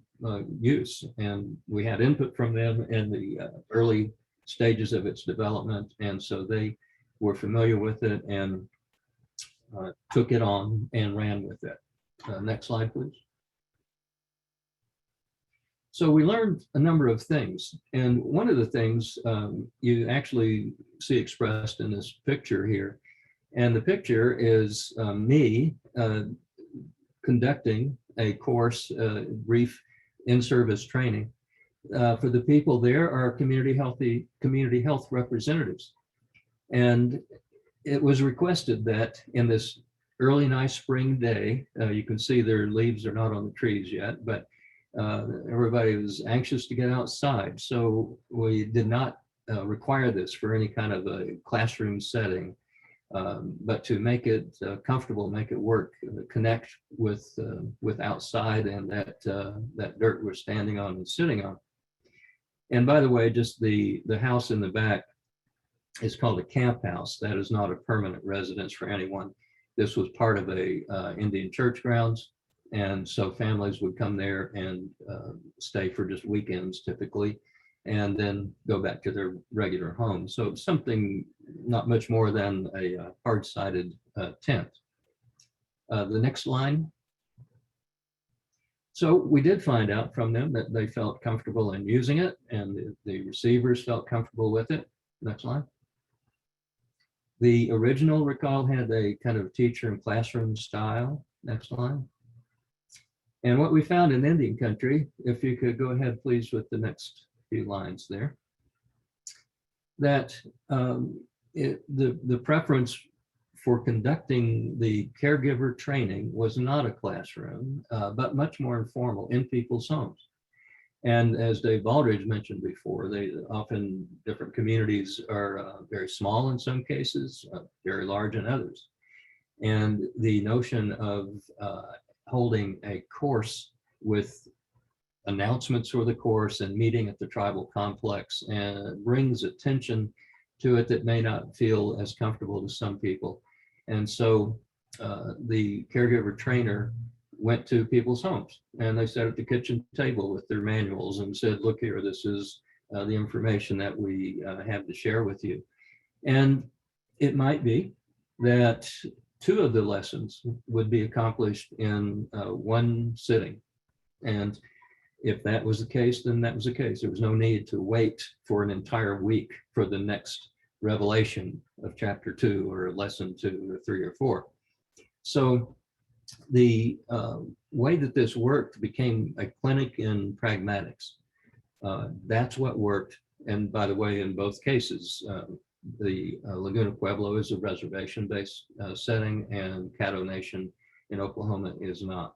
use. And we had input from them in the early stages of its development, and so they were familiar with it and took it on and ran with it. Next slide, please. So we learned a number of things, and one of the things you actually see expressed in this picture here, and the picture is me conducting a course, brief in-service training for the people there are community health representatives. And it was requested that in this early nice spring day, you can see their leaves are not on the trees yet, but everybody was anxious to get outside. So we did not require this for any kind of a classroom setting, but to make it comfortable, make it work, connect with outside and that dirt we're standing on and sitting on. And by the way, just the house in the back is called a camp house. That is not a permanent residence for anyone. This was part of a Indian church grounds. And so families would come there and stay for just weekends typically, and then go back to their regular home. So something not much more than a hard-sided tent. The next line. So we did find out from them that they felt comfortable in using it, and the receivers felt comfortable with it. Next line. The original, recall, had a kind of teacher and classroom style. Next line. And what we found in Indian country, if you could go ahead, please, with the next few lines there. that the preference for conducting the caregiver training was not a classroom, but much more informal in people's homes. And as Dave Baldridge mentioned before, they often, different communities are very small in some cases, very large in others. And the notion of holding a course with announcements for the course and meeting at the tribal complex and brings attention to it that may not feel as comfortable to some people. And so the caregiver trainer went to people's homes and they sat at the kitchen table with their manuals and said, look here, this is the information that we have to share with you. And it might be that 2 of the lessons would be accomplished in one sitting. And if that was the case, then that was the case. There was no need to wait for an entire week for the next revelation of chapter 2 or lesson 2 or 3 or 4. So the way that this worked became a clinic in pragmatics. That's what worked. And by the way, in both cases, the Laguna Pueblo is a reservation-based setting and Caddo Nation in Oklahoma is not.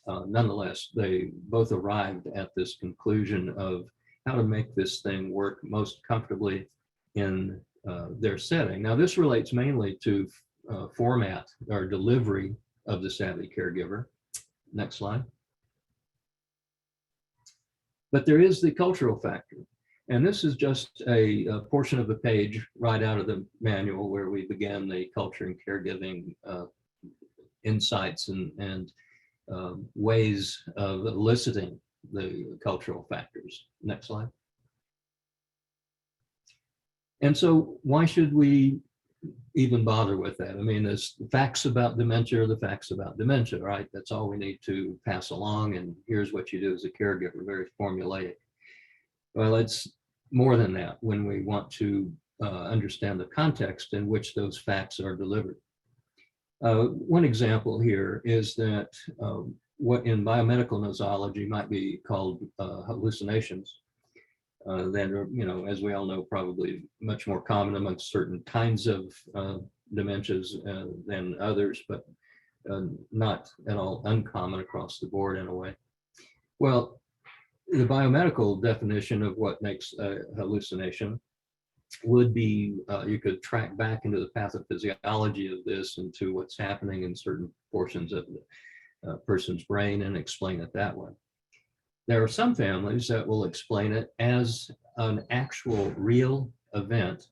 Nonetheless, they both arrived at this conclusion of how to make this thing work most comfortably in their setting. Now, this relates mainly to format or delivery of the Savvy Caregiver. Next slide. But there is the cultural factor. And this is just a portion of the page right out of the manual where we began the culture and caregiving insights and ways of eliciting the cultural factors. Next slide. And so why should we even bother with that? I mean, there's the facts about dementia are the facts about dementia, right? That's all we need to pass along. And here's what you do as a caregiver, very formulaic. Well, it's more than that when we want to understand the context in which those facts are delivered. One example here is that what in biomedical nosology might be called hallucinations. That are, you know, as we all know, probably much more common amongst certain kinds of dementias than others, but not at all uncommon across the board in a way. Well, the biomedical definition of what makes a hallucination would be, you could track back into the pathophysiology of this and to what's happening in certain portions of the person's brain and explain it that way. There are some families that will explain it as an actual real event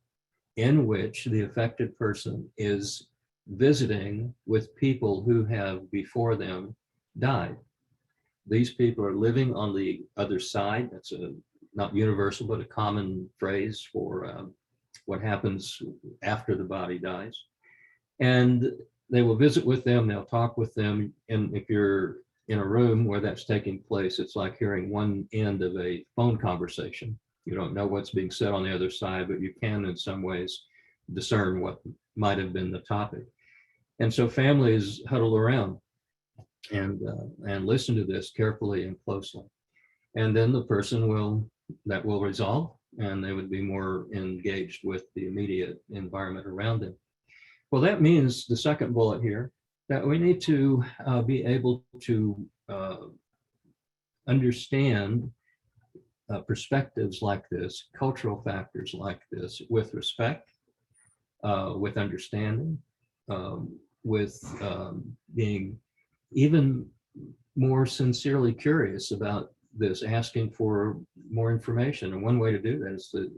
in which the affected person is visiting with people who have before them died. These people are living on the other side. That's a not universal, but a common phrase for what happens after the body dies. And they will visit with them, they'll talk with them. And if you're in a room where that's taking place, it's like hearing one end of a phone conversation. You don't know what's being said on the other side, but you can in some ways discern what might have been the topic. And so families huddle around and listen to this carefully and closely. And then the person that will resolve, and they would be more engaged with the immediate environment around them. Well, that means the second bullet here, that we need to be able to understand perspectives like this, cultural factors like this, with respect, with understanding, with being even more sincerely curious about this, asking for more information. And one way to do that is to,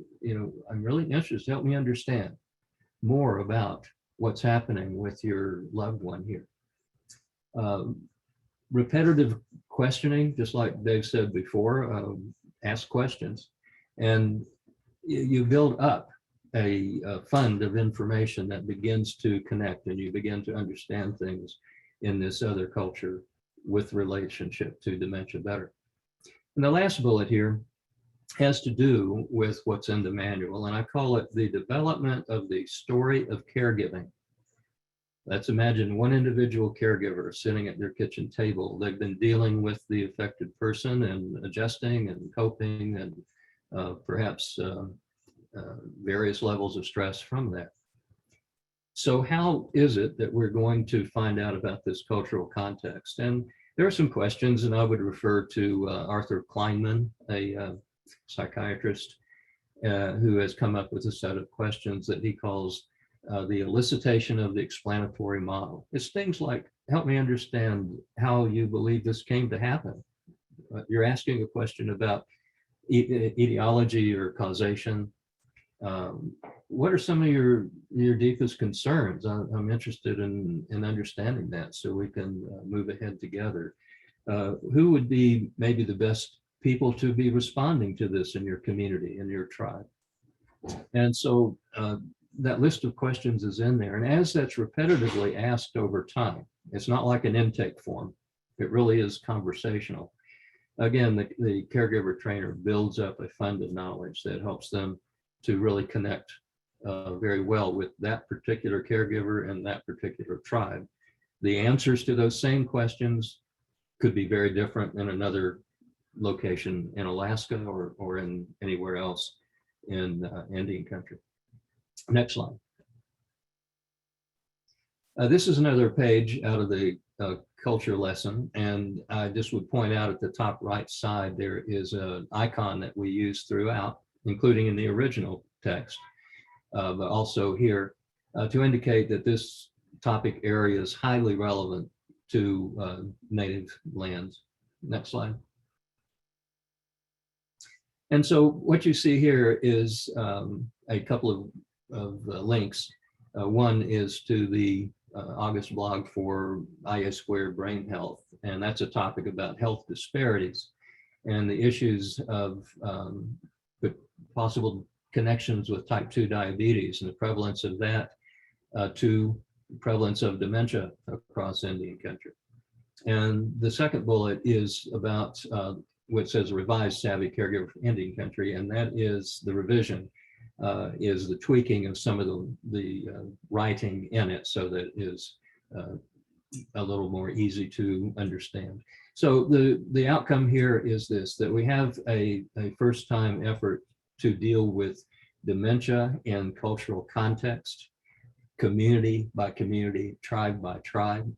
I'm really interested, help me understand more about what's happening with your loved one here. Repetitive questioning, just like Dave said before, ask questions, and you build up a fund of information that begins to connect, and you begin to understand things in this other culture with relationship to dementia better. And the last bullet here has to do with what's in the manual, and I call it the development of the story of caregiving. Let's imagine one individual caregiver sitting at their kitchen table. They've been dealing with the affected person and adjusting and coping and perhaps various levels of stress from that. So how is it that we're going to find out about this cultural context? And there are some questions, and I would refer to Arthur Kleinman, a psychiatrist, who has come up with a set of questions that he calls the elicitation of the explanatory model. It's things like, help me understand how you believe this came to happen. You're asking a question about etiology or causation. What are some of your deepest concerns? I'm interested in understanding that so we can move ahead together. Who would be maybe the best people to be responding to this in your community, in your tribe? And so that list of questions is in there. And as that's repetitively asked over time, it's not like an intake form. It really is conversational. Again, the caregiver trainer builds up a fund of knowledge that helps them to really connect very well with that particular caregiver and that particular tribe. The answers to those same questions could be very different in another location in Alaska or in anywhere else in Indian country. Next slide. This is another page out of the culture lesson, and I just would point out at the top right side there is an icon that we use throughout, including in the original text, but also here to indicate that this topic area is highly relevant to native lands. Next slide. And so what you see here is a couple of links. One is to the August blog for IA2 brain health, and that's a topic about health disparities and the issues of the possible connections with type 2 diabetes and the prevalence of that to prevalence of dementia across Indian country. And the second bullet is about what says revised Savvy Caregiver for Indian country, and that is the revision, is the tweaking of some of the writing in it so that it is a little more easy to understand. So the outcome here is this, that we have a first time effort to deal with dementia in cultural context, community by community, tribe by tribe.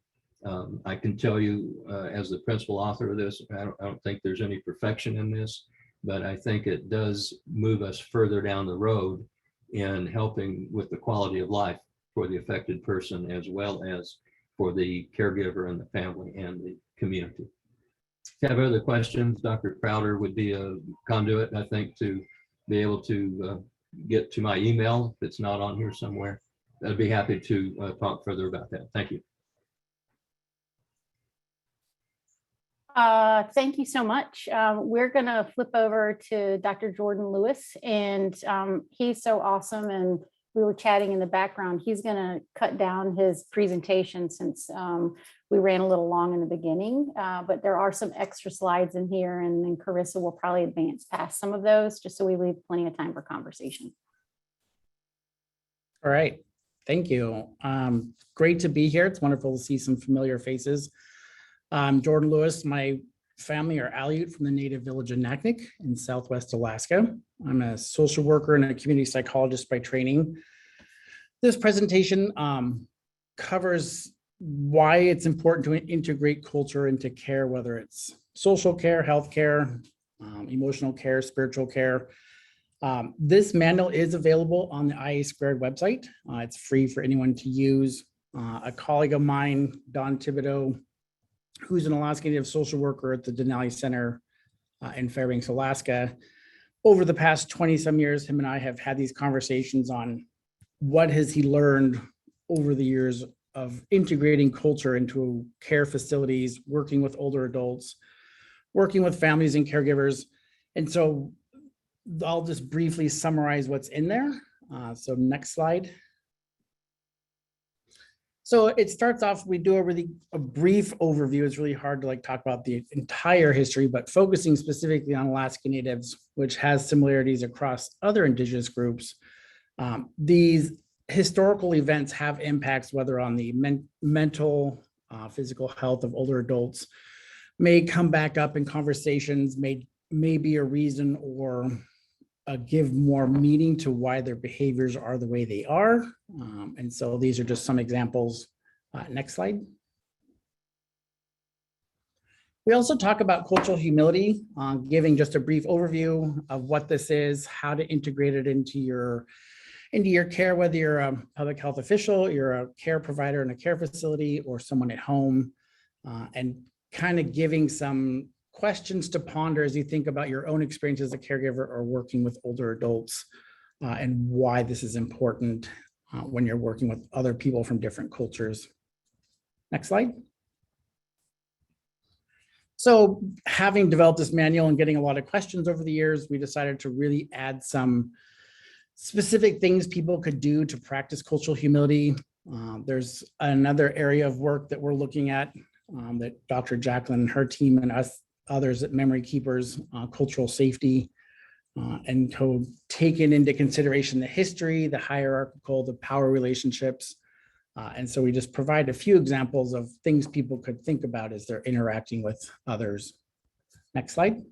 I can tell you as the principal author of this, I don't think there's any perfection in this, but I think it does move us further down the road in helping with the quality of life for the affected person, as well as for the caregiver and the family and the community. If you have other questions, Dr. Crowder would be a conduit, I think, to be able to get to my email if it's not on here somewhere. I'd be happy to talk further about that. Thank you. Thank you so much. We're going to flip over to Dr. Jordan Lewis, and he's so awesome. And we were chatting in the background. He's going to cut down his presentation since we ran a little long in the beginning, but there are some extra slides in here, and then Carissa will probably advance past some of those just so we leave plenty of time for conversation. All right. Thank you. Great to be here. It's wonderful to see some familiar faces. Jordan Lewis, my family are Aleut from the native village of Naknek in Southwest Alaska. I'm a social worker and a community psychologist by training. This presentation covers why it's important to integrate culture into care, whether it's social care, healthcare, emotional care, spiritual care. This manual is available on the IA2 website. It's free for anyone to use. A colleague of mine, Don Thibodeau, who's an Alaska Native social worker at the Denali Center in Fairbanks, Alaska. Over the past 20 some years, him and I have had these conversations on what has he learned over the years of integrating culture into care facilities, working with older adults, working with families and caregivers. And so I'll just briefly summarize what's in there. So next slide. So it starts off, we do a brief overview. It's really hard to talk about the entire history, but focusing specifically on Alaska Natives, which has similarities across other indigenous groups. These historical events have impacts, whether on the mental, physical health of older adults, may come back up in conversations, may be a reason or give more meaning to why their behaviors are the way they are. And so these are just some examples. Next slide. We also talk about cultural humility, giving just a brief overview of what this is, how to integrate it into your care, whether you're a public health official, you're a care provider in a care facility, or someone at home, and kind of giving some questions to ponder as you think about your own experience as a caregiver or working with older adults, and why this is important when you're working with other people from different cultures. Next slide. So having developed this manual and getting a lot of questions over the years, we decided to really add some specific things people could do to practice cultural humility. There's another area of work that we're looking at that Dr. Jacqueline and her team and us others at Memory Keepers, cultural safety, and taken into consideration the history, the hierarchical, the power relationships. And so we just provide a few examples of things people could think about as they're interacting with others. Next slide.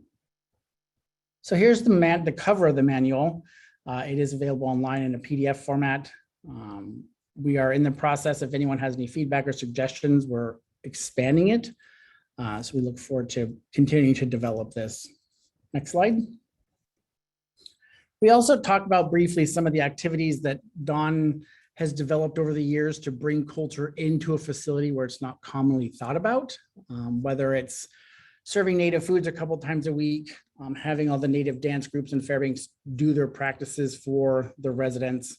So here's the cover of the manual. It is available online in a PDF format. We are in the process, if anyone has any feedback or suggestions, we're expanding it. So we look forward to continuing to develop this. Next slide. We also talk about briefly some of the activities that Dawn has developed over the years to bring culture into a facility where it's not commonly thought about, whether it's serving native foods a couple times a week, having all the native dance groups in Fairbanks do their practices for the residents,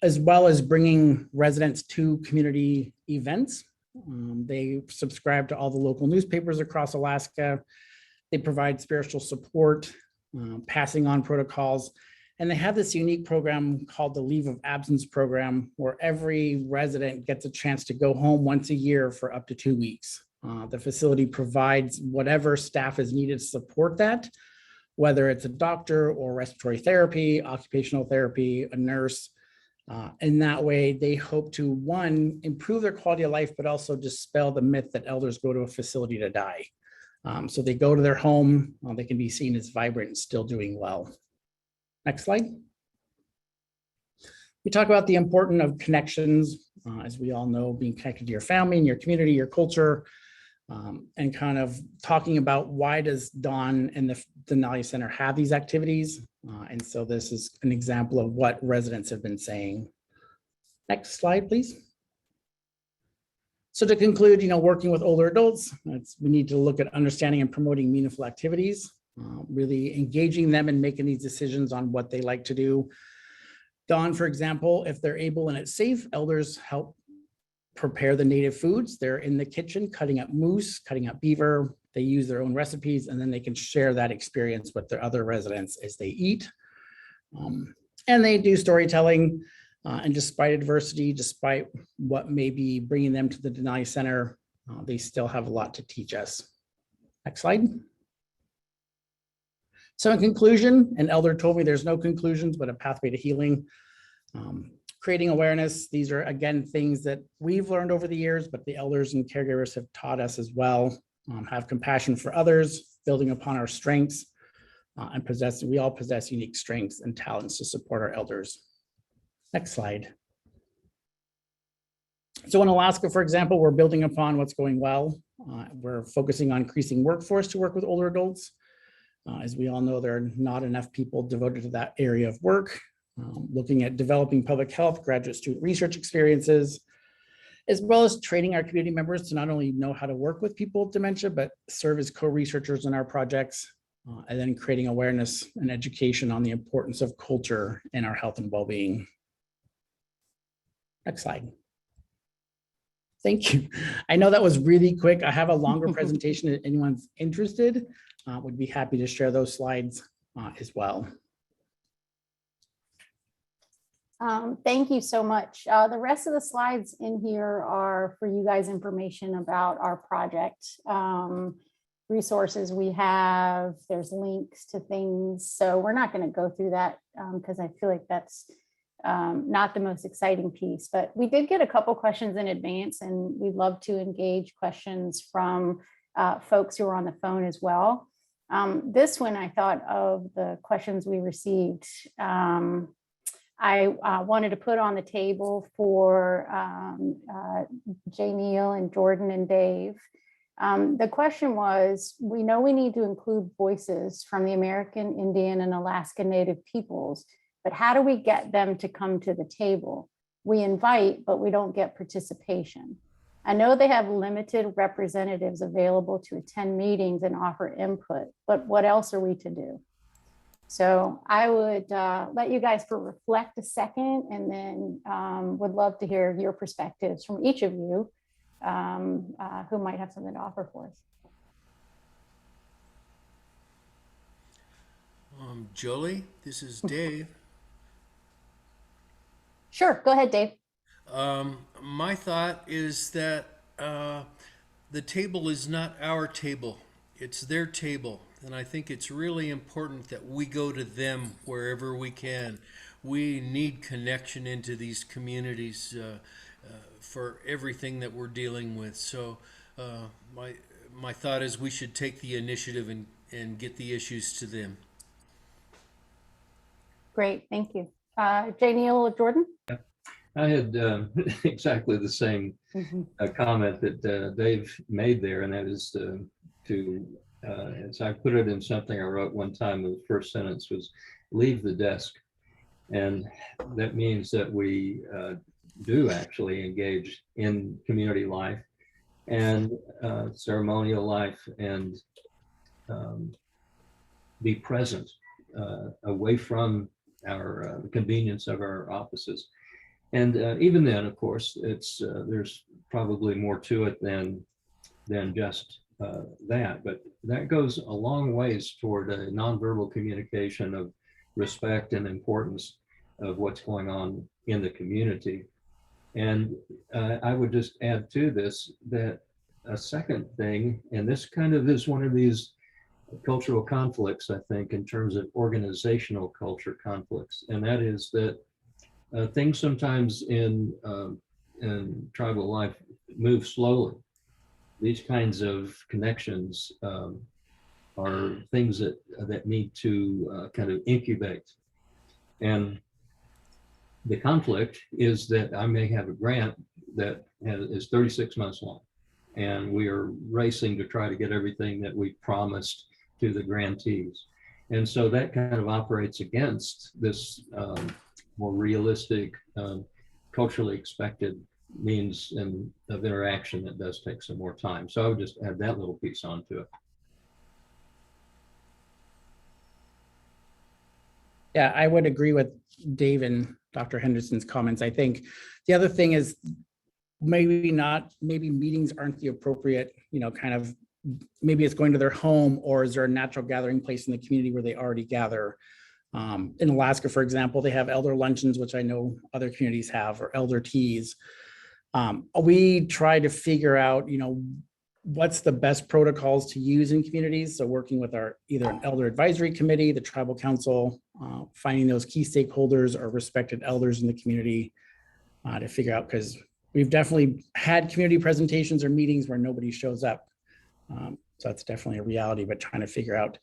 as well as bringing residents to community events. They subscribe to all the local newspapers across Alaska. They provide spiritual support, passing on protocols. And they have this unique program called the Leave of Absence program, where every resident gets a chance to go home once a year for up to 2 weeks. The facility provides whatever staff is needed to support that, whether it's a doctor or respiratory therapy, occupational therapy, a nurse. And that way they hope to, one, improve their quality of life, but also dispel the myth that elders go to a facility to die. So they go to their home, they can be seen as vibrant and still doing well. Next slide. We talk about the importance of connections, as we all know, being connected to your family and your community, your culture, and kind of talking about why does Dawn and the Denali Center have these activities. And so this is an example of what residents have been saying. Next slide, please. So to conclude, working with older adults, we need to look at understanding and promoting meaningful activities, really engaging them and making these decisions on what they like to do. Dawn, for example, if they're able and it's safe, elders help prepare the native foods. They're in the kitchen, cutting up moose, cutting up beaver. They use their own recipes, and then they can share that experience with their other residents as they eat. And they do storytelling, and despite adversity, despite what may be bringing them to the Denali Center, they still have a lot to teach us. Next slide. So in conclusion, an elder told me there's no conclusions, but a pathway to healing. Creating awareness. These are, again, things that we've learned over the years, but the elders and caregivers have taught us as well. Have compassion for others, building upon our strengths, and we all possess unique strengths and talents to support our elders. Next slide. So in Alaska, for example, we're building upon what's going well. We're focusing on increasing workforce to work with older adults. As we all know, there are not enough people devoted to that area of work. Looking at developing public health, graduate student research experiences, as well as training our community members to not only know how to work with people with dementia, but serve as co-researchers in our projects, and then creating awareness and education on the importance of culture in our health and well-being. Next slide. Thank you. I know that was really quick. I have a longer presentation if anyone's interested. Would be happy to share those slides as well. Thank you so much. The rest of the slides in here are for you guys information about our project. Resources we have, there's links to things. So we're not going to go through that because I feel like that's not the most exciting piece, but we did get a couple questions in advance, and we'd love to engage questions from folks who are on the phone as well. This one, I thought of the questions we received. I wanted to put on the table for Jay Neal and Jordan and Dave. The question was, we know we need to include voices from the American Indian and Alaska Native peoples, but how do we get them to come to the table? We invite, but we don't get participation. I know they have limited representatives available to attend meetings and offer input, but what else are we to do? So I would let you guys reflect a second, and then would love to hear your perspectives from each of you who might have something to offer for us. Jolie, this is Dave. Sure, go ahead, Dave. My thought is that the table is not our table, it's their table. And I think it's really important that we go to them wherever we can. We need connection into these communities for everything that we're dealing with. So my thought is we should take the initiative and get the issues to them. Great, thank you. Jay Neal or Jordan? I had exactly the same comment that Dave made there, and that is as I put it in something I wrote one time, the first sentence was, leave the desk. And that means that we do actually engage in community life and ceremonial life, and be present away from our convenience of our offices. And even then, of course, it's there's probably more to it than just that, but that goes a long ways toward a nonverbal communication of respect and importance of what's going on in the community. And I would just add to this that a second thing, and this kind of is one of these cultural conflicts, I think, in terms of organizational culture conflicts, and that is that things sometimes in tribal life move slowly. These kinds of connections are things that need to kind of incubate. And the conflict is that I may have a grant that is 36 months long, and we are racing to try to get everything that we promised to the grantees. And so that kind of operates against this more realistic, culturally expected means of interaction that does take some more time. So I would just add that little piece onto it. Yeah, I would agree with Dave and Dr. Henderson's comments. I think the other thing is maybe meetings aren't the appropriate, kind of, maybe it's going to their home, or is there a natural gathering place in the community where they already gather? In Alaska, for example, they have elder luncheons, which I know other communities have, or elder teas. We try to figure out, what's the best protocols to use in communities. So working with either an elder advisory committee, the tribal council, finding those key stakeholders or respected elders in the community to figure out, because we've definitely had community presentations or meetings where nobody shows up. So that's definitely a reality, but trying to figure out.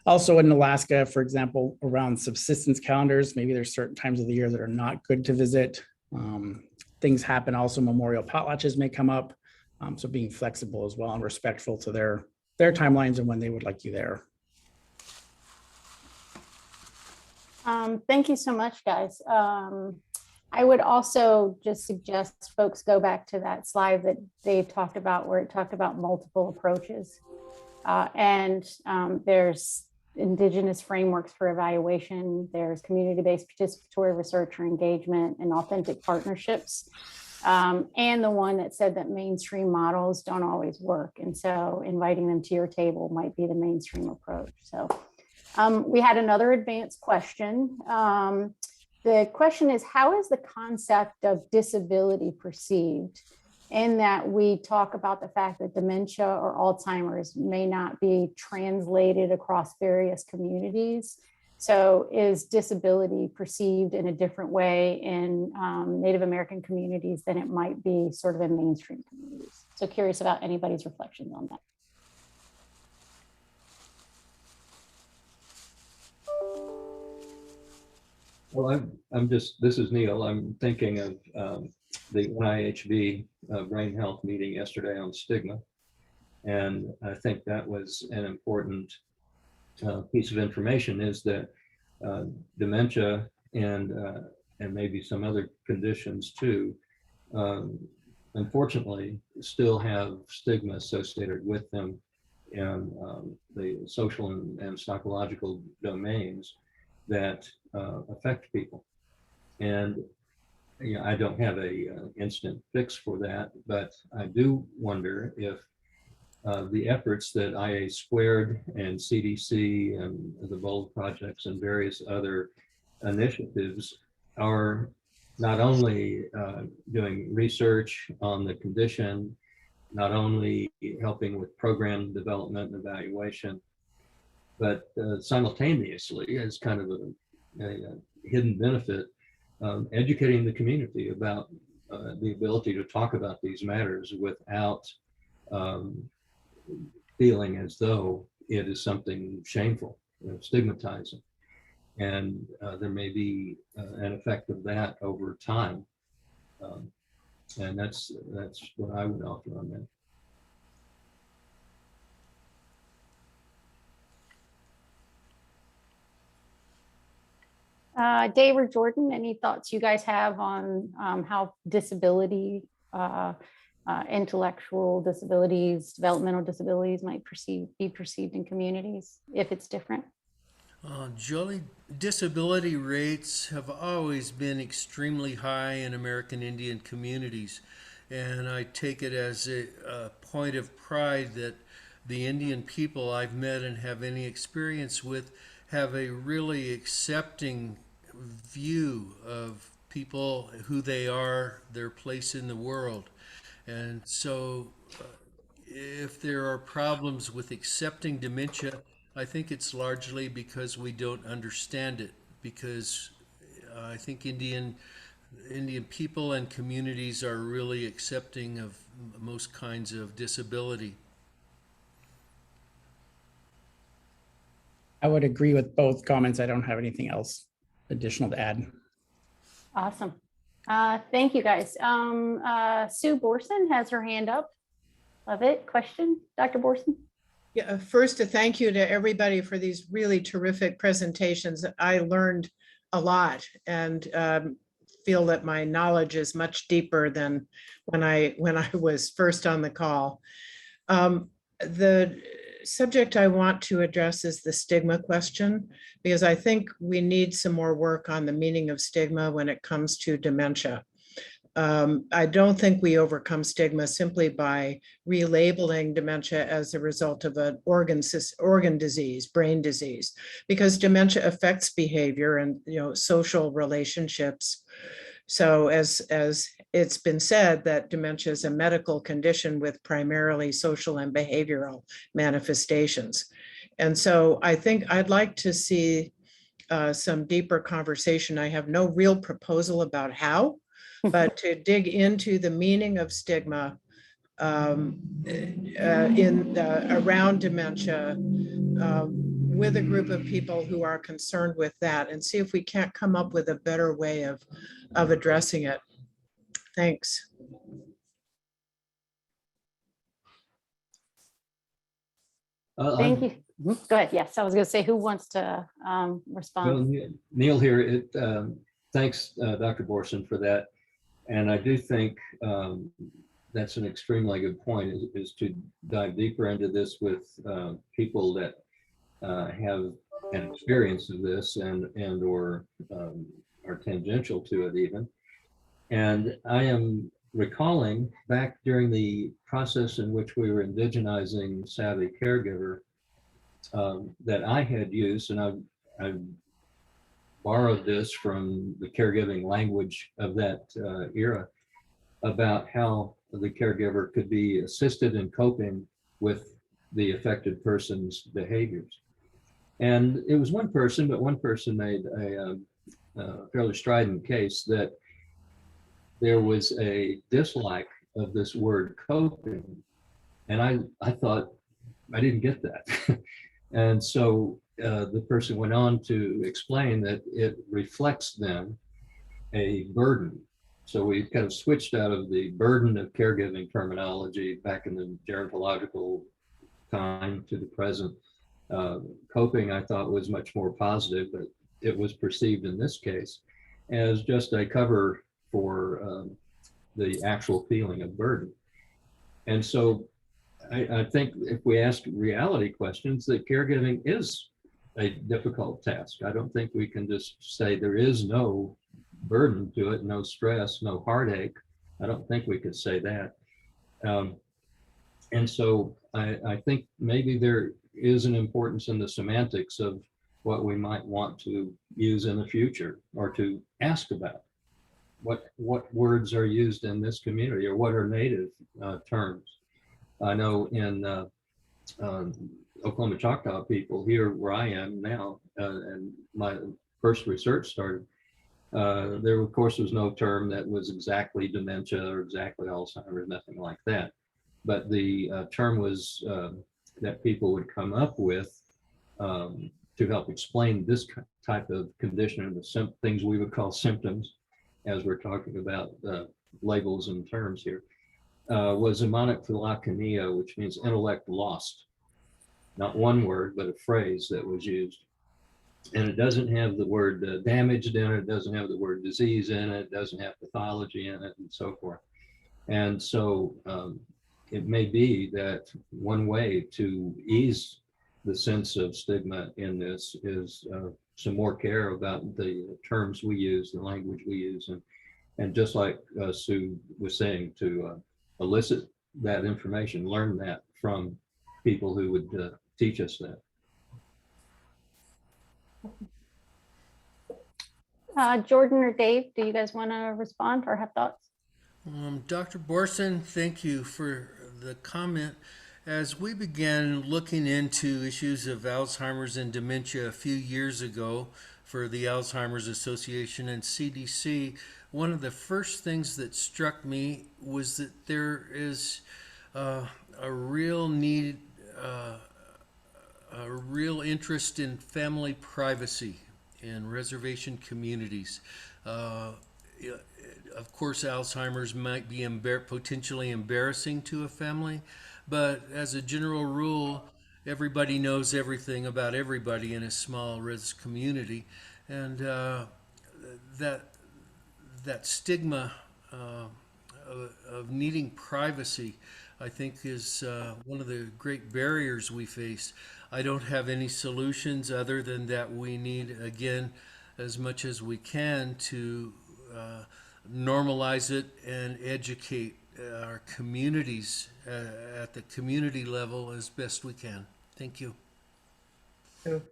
Also in Alaska, for example, around subsistence calendars, maybe there's certain times of the year that are not good to visit. Things happen also, memorial potlatches may come up. So being flexible as well and respectful to their timelines and when they would like you there. Thank you so much, guys. I would also just suggest folks go back to that slide that Dave talked about, where it talked about multiple approaches. There's Indigenous frameworks for evaluation, there's community-based participatory research or engagement, and authentic partnerships. And the one that said that mainstream models don't always work. And so inviting them to your table might be the mainstream approach. So we had another advanced question. The question is, how is the concept of disability perceived? In that we talk about the fact that dementia or Alzheimer's may not be translated across various communities. So is disability perceived in a different way in Native American communities than it might be sort of in mainstream communities? So curious about anybody's reflections on that. Well, this is Neil. I'm thinking of the NIHB brain health meeting yesterday on stigma. And I think that was an important piece of information, is that dementia and maybe some other conditions too, unfortunately, still have stigma associated with them in the social and psychological domains that affect people. And I don't have a instant fix for that, but I do wonder if the efforts that IA2 and CDC and the BOLD projects and various other initiatives are not only doing research on the condition, not only helping with program development and evaluation, but simultaneously, as kind of a hidden benefit, educating the community about the ability to talk about these matters without feeling as though it is something shameful, stigmatizing. And there may be an effect of that over time. And that's what I would offer on that. Dave or Jordan, any thoughts you guys have on how disability, intellectual disabilities, developmental disabilities might be perceived in communities if it's different? Jolie, disability rates have always been extremely high in American Indian communities. And I take it as a point of pride that the Indian people I've met and have any experience with have a really accepting view of people, who they are, their place in the world. And so if there are problems with accepting dementia, I think it's largely because we don't understand it, because I think Indian people and communities are really accepting of most kinds of disability. I would agree with both comments. I don't have anything else additional to add. Awesome. Thank you, guys. Sue Borson has her hand up. Love it. Question, Dr. Borson? Yeah, first a thank you to everybody for these really terrific presentations. I learned a lot and feel that my knowledge is much deeper than when I was first on the call. The subject I want to address is the stigma question, because I think we need some more work on the meaning of stigma when it comes to dementia. I don't think we overcome stigma simply by relabeling dementia as a result of an organ disease, brain disease, because dementia affects behavior and social relationships. So as it's been said, that dementia is a medical condition with primarily social and behavioral manifestations. And so I think I'd like to see some deeper conversation. I have no real proposal about how, but to dig into the meaning of stigma around dementia with a group of people who are concerned with that, and see if we can't come up with a better way of addressing it. Thanks. Thank you. Go ahead. Yes, I was going to say, who wants to respond? Well, Neil here. Thanks, Dr. Borson, for that. And I do think that's an extremely good point, is to dive deeper into this with people that have an experience of this and or are tangential to it even. And I am recalling back during the process in which we were indigenizing Savvy Caregiver that I had used, and I borrowed this from the caregiving language of that era, about how the caregiver could be assisted in coping with the affected person's behaviors. And it was one person, but one person made a fairly strident case that there was a dislike of this word coping. And I thought, I didn't get that. And so the person went on to explain that it reflects then a burden. So we kind of switched out of the burden of caregiving terminology back in the gerontological time to the present. Coping, I thought, was much more positive, but it was perceived in this case as just a cover for the actual feeling of burden. And so I think if we ask reality questions, that caregiving is a difficult task. I don't think we can just say there is no burden to it, no stress, no heartache. I don't think we could say that. And so I think maybe there is an importance in the semantics of what we might want to use in the future, or to ask about what words are used in this community, or what are native terms. I know in Oklahoma Choctaw people here where I am now, and my first research started, there of course was no term that was exactly dementia or exactly Alzheimer's, nothing like that. But the term was that people would come up with to help explain this type of condition, and the things we would call symptoms, as we're talking about labels and terms here, was mnemonic philokonia, which means intellect lost. Not one word, but a phrase that was used. And it doesn't have the word damaged in it, it doesn't have the word disease in it, it doesn't have pathology in it, and so forth. And so it may be that one way to ease the sense of stigma in this is some more care about the terms we use, the language we use, and just like Sue was saying, to elicit that information, learn that from people who would teach us that. Jordan or Dave, do you guys want to respond or have thoughts? Dr. Borson, thank you for the comment. As we began looking into issues of Alzheimer's and dementia a few years ago for the Alzheimer's Association and CDC, one of the first things that struck me was that there is a real need, a real interest in family privacy in reservation communities. Of course, Alzheimer's might be potentially embarrassing to a family, but as a general rule, everybody knows everything about everybody in a small res community, and that stigma of needing privacy, I think, is one of the great barriers we face. I don't have any solutions other than that we need, again, as much as we can to normalize it and educate our communities at the community level as best we can. Thank you. So,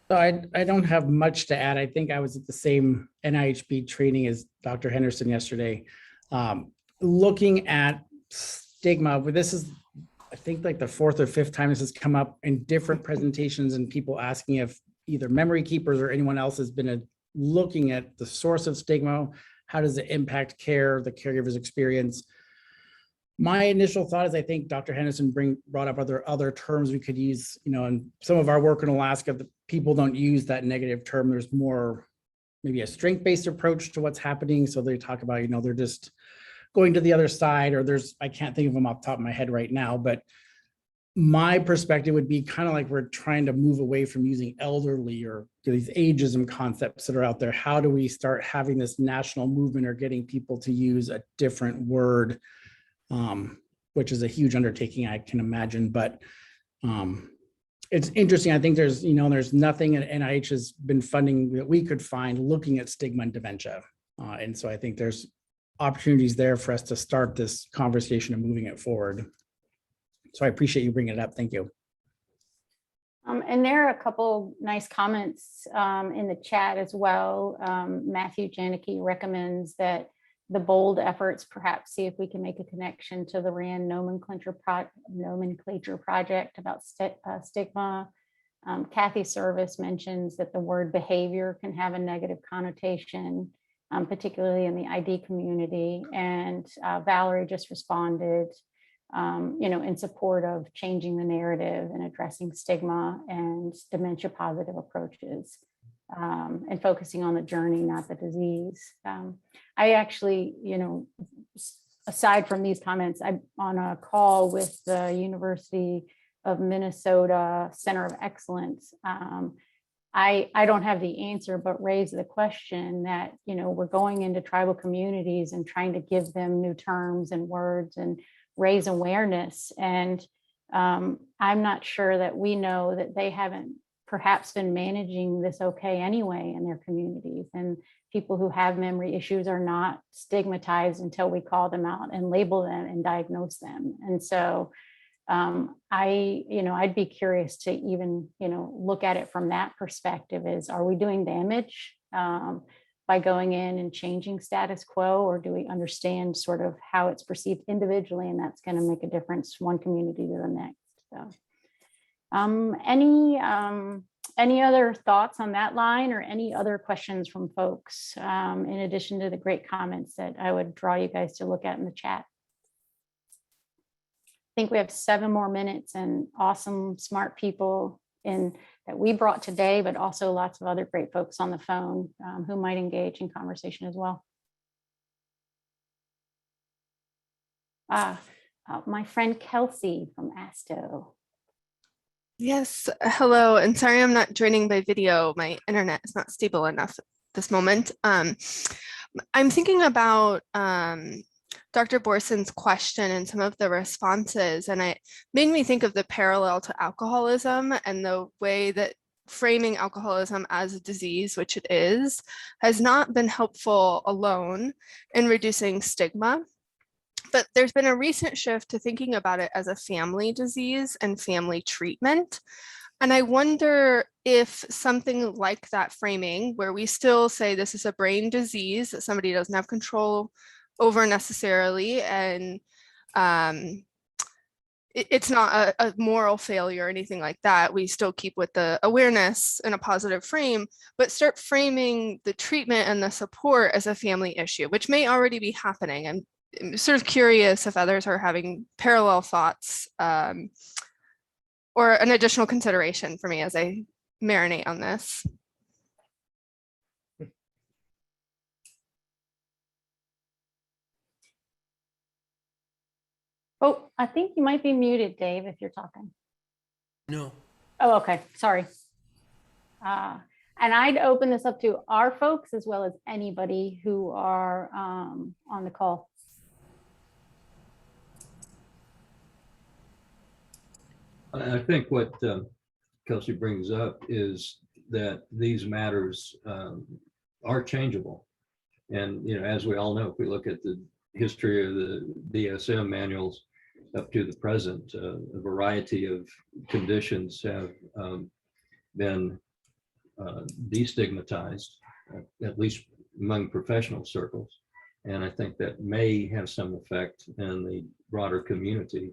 So I don't have much to add. I think I was at the same NIHB training as Dr. Henderson yesterday, looking at stigma. But this is, I think, like the fourth or fifth time this has come up in different presentations, and people asking if either memory keepers or anyone else has been looking at the source of stigma. How does it impact care, the caregiver's experience? My initial thought is, I think Dr. Henderson brought up other terms we could use. You know, in some of our work in Alaska, the people don't use that negative term. There's more maybe a strength-based approach to what's happening. So they talk about, you know, they're just going to the other side, or I can't think of them off the top of my head right now, but my perspective would be kind of like we're trying to move away from using elderly or these ageism concepts that are out there. How do we start having this national movement or getting people to use a different word, which is a huge undertaking, I can imagine. But it's interesting. I think there's nothing that NIH has been funding that we could find looking at stigma and dementia. And so I think there's opportunities there for us to start this conversation and moving it forward. So I appreciate you bringing it up. Thank you. And there are a couple nice comments in the chat as well. Matthew Janicki recommends that the bold efforts perhaps see if we can make a connection to the RAND nomenclature project about stigma. Kathy Service mentions that the word behavior can have a negative connotation, particularly in the ID community. And Valerie just responded in support of changing the narrative and addressing stigma and dementia positive approaches, and focusing on the journey, not the disease. I actually, aside from these comments, I'm on a call with the University of Minnesota Center of Excellence. I don't have the answer, but raise the question that, we're going into tribal communities and trying to give them new terms and words and raise awareness. And I'm not sure that we know that they haven't perhaps been managing this okay anyway in their communities. And people who have memory issues are not stigmatized until we call them out and label them and diagnose them. And so I'd be curious to even, look at it from that perspective is, are we doing damage by going in and changing status quo, or do we understand sort of how it's perceived individually, and that's going to make a difference one community to the next? So any other thoughts on that line, or any other questions from folks, in addition to the great comments that I would draw you guys to look at in the chat? I think we have 7 more minutes, and awesome, smart people that we brought today, but also lots of other great folks on the phone who might engage in conversation as well. My friend Kelsey from ASTO. Yes, hello, and sorry I'm not joining by video. My internet is not stable enough at this moment. I'm thinking about Dr. Borson's question and some of the responses, and it made me think of the parallel to alcoholism and the way that framing alcoholism as a disease, which it is, has not been helpful alone in reducing stigma. But there's been a recent shift to thinking about it as a family disease and family treatment. And I wonder if something like that framing, where we still say this is a brain disease that somebody doesn't have control over necessarily, and it's not a moral failure or anything like that. We still keep with the awareness in a positive frame, but start framing the treatment and the support as a family issue, which may already be happening. I'm sort of curious if others are having parallel thoughts, or an additional consideration for me as I marinate on this. Oh, I think you might be muted, Dave, if you're talking. No. Oh, okay, sorry. And I'd open this up to our folks as well as anybody who are on the call. I think what Kelsey brings up is that these matters are changeable. And, as we all know, if we look at the history of the DSM manuals up to the present, a variety of conditions have been destigmatized, at least among professional circles. And I think that may have some effect in the broader community.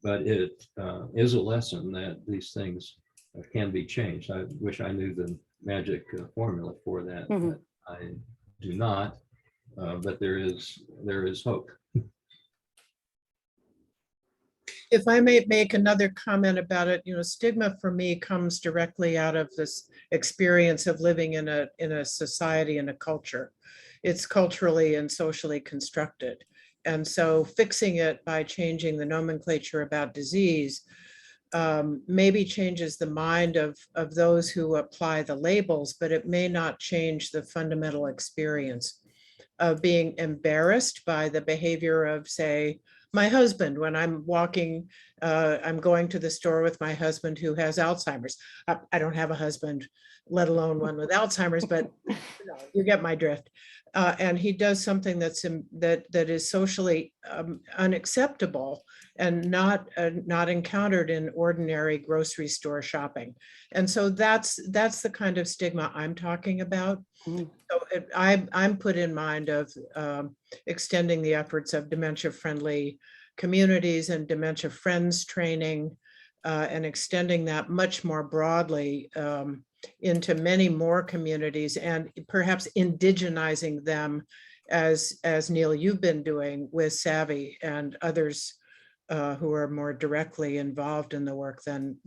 But it is a lesson that these things can be changed. I wish I knew the magic formula for that, but I do not. But there is hope. If I may make another comment about it, stigma for me comes directly out of this experience of living in a society and a culture. It's culturally and socially constructed. And so fixing it by changing the nomenclature about disease maybe changes the mind of those who apply the labels, but it may not change the fundamental experience of being embarrassed by the behavior of, say, my husband. When I'm walking, I'm going to the store with my husband who has Alzheimer's. I don't have a husband, let alone one with Alzheimer's, but you get my drift. And he does something that is socially unacceptable and not encountered in ordinary grocery store shopping. And so that's the kind of stigma I'm talking about. So I'm put in mind of extending the efforts of dementia-friendly communities and dementia friends training, and extending that much more broadly into many more communities, and perhaps indigenizing them as Neil, you've been doing with Savvy and others who are more directly involved in the work than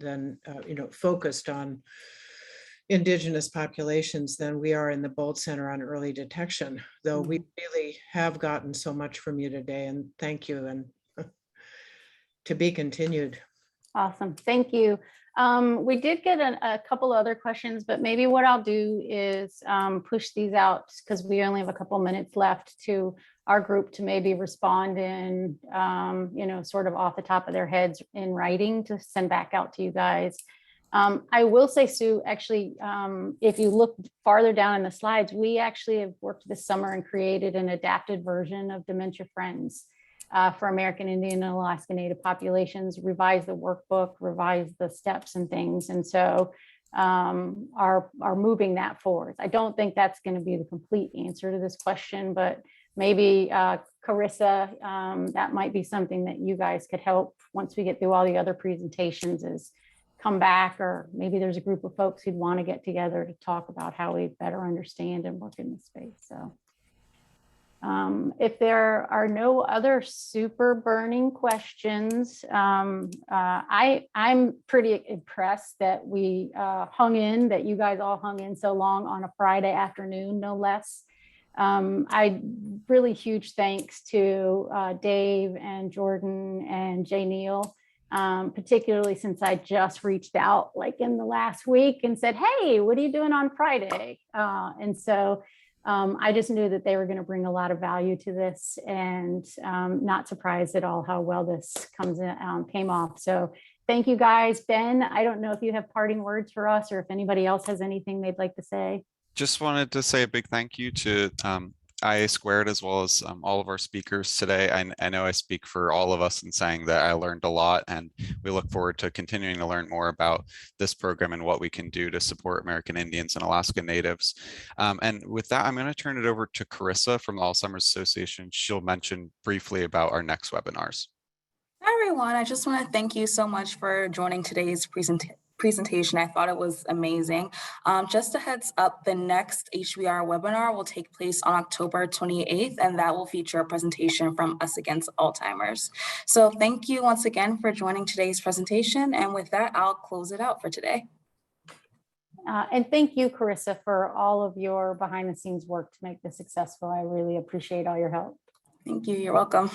focused on Indigenous populations than we are in the Bold Center on Early Detection, though we really have gotten so much from you today, and thank you, and to be continued. Awesome, thank you. We did get a couple other questions, but maybe what I'll do is push these out, because we only have a couple minutes left, to our group to maybe respond in, sort of off the top of their heads in writing to send back out to you guys. I will say, Sue, actually, if you look farther down in the slides, we actually have worked this summer and created an adapted version of Dementia Friends for American Indian and Alaska Native populations, revised the workbook, revised the steps and things. And so are moving that forward. I don't think that's going to be the complete answer to this question, but maybe Carissa, that might be something that you guys could help once we get through all the other presentations, is come back, or maybe there's a group of folks who'd want to get together to talk about how we better understand and work in this space. So if there are no other super burning questions, I'm pretty impressed that we that you guys all hung in so long on a Friday afternoon, no less. Really huge thanks to Dave and Jordan and Jay Neal, particularly since I just reached out like in the last week and said, hey, what are you doing on Friday? And so I just knew that they were going to bring a lot of value to this, and not surprised at all how well this came off. So thank you guys. Ben, I don't know if you have parting words for us, or if anybody else has anything they'd like to say. Just wanted to say a big thank you to IA Squared, as well as all of our speakers today. I know I speak for all of us in saying that I learned a lot, and we look forward to continuing to learn more about this program and what we can do to support American Indians and Alaska Natives. And with that, I'm going to turn it over to Carissa from the Alzheimer's Association. She'll mention briefly about our next webinars. Hi, everyone. I just want to thank you so much for joining today's presentation. I thought it was amazing. Just a heads up, the next HBR webinar will take place on October 28th, and that will feature a presentation from Us Against Alzheimer's. So thank you once again for joining today's presentation. And with that, I'll close it out for today. And thank you, Carissa, for all of your behind the scenes work to make this successful. I really appreciate all your help. Thank you. You're welcome.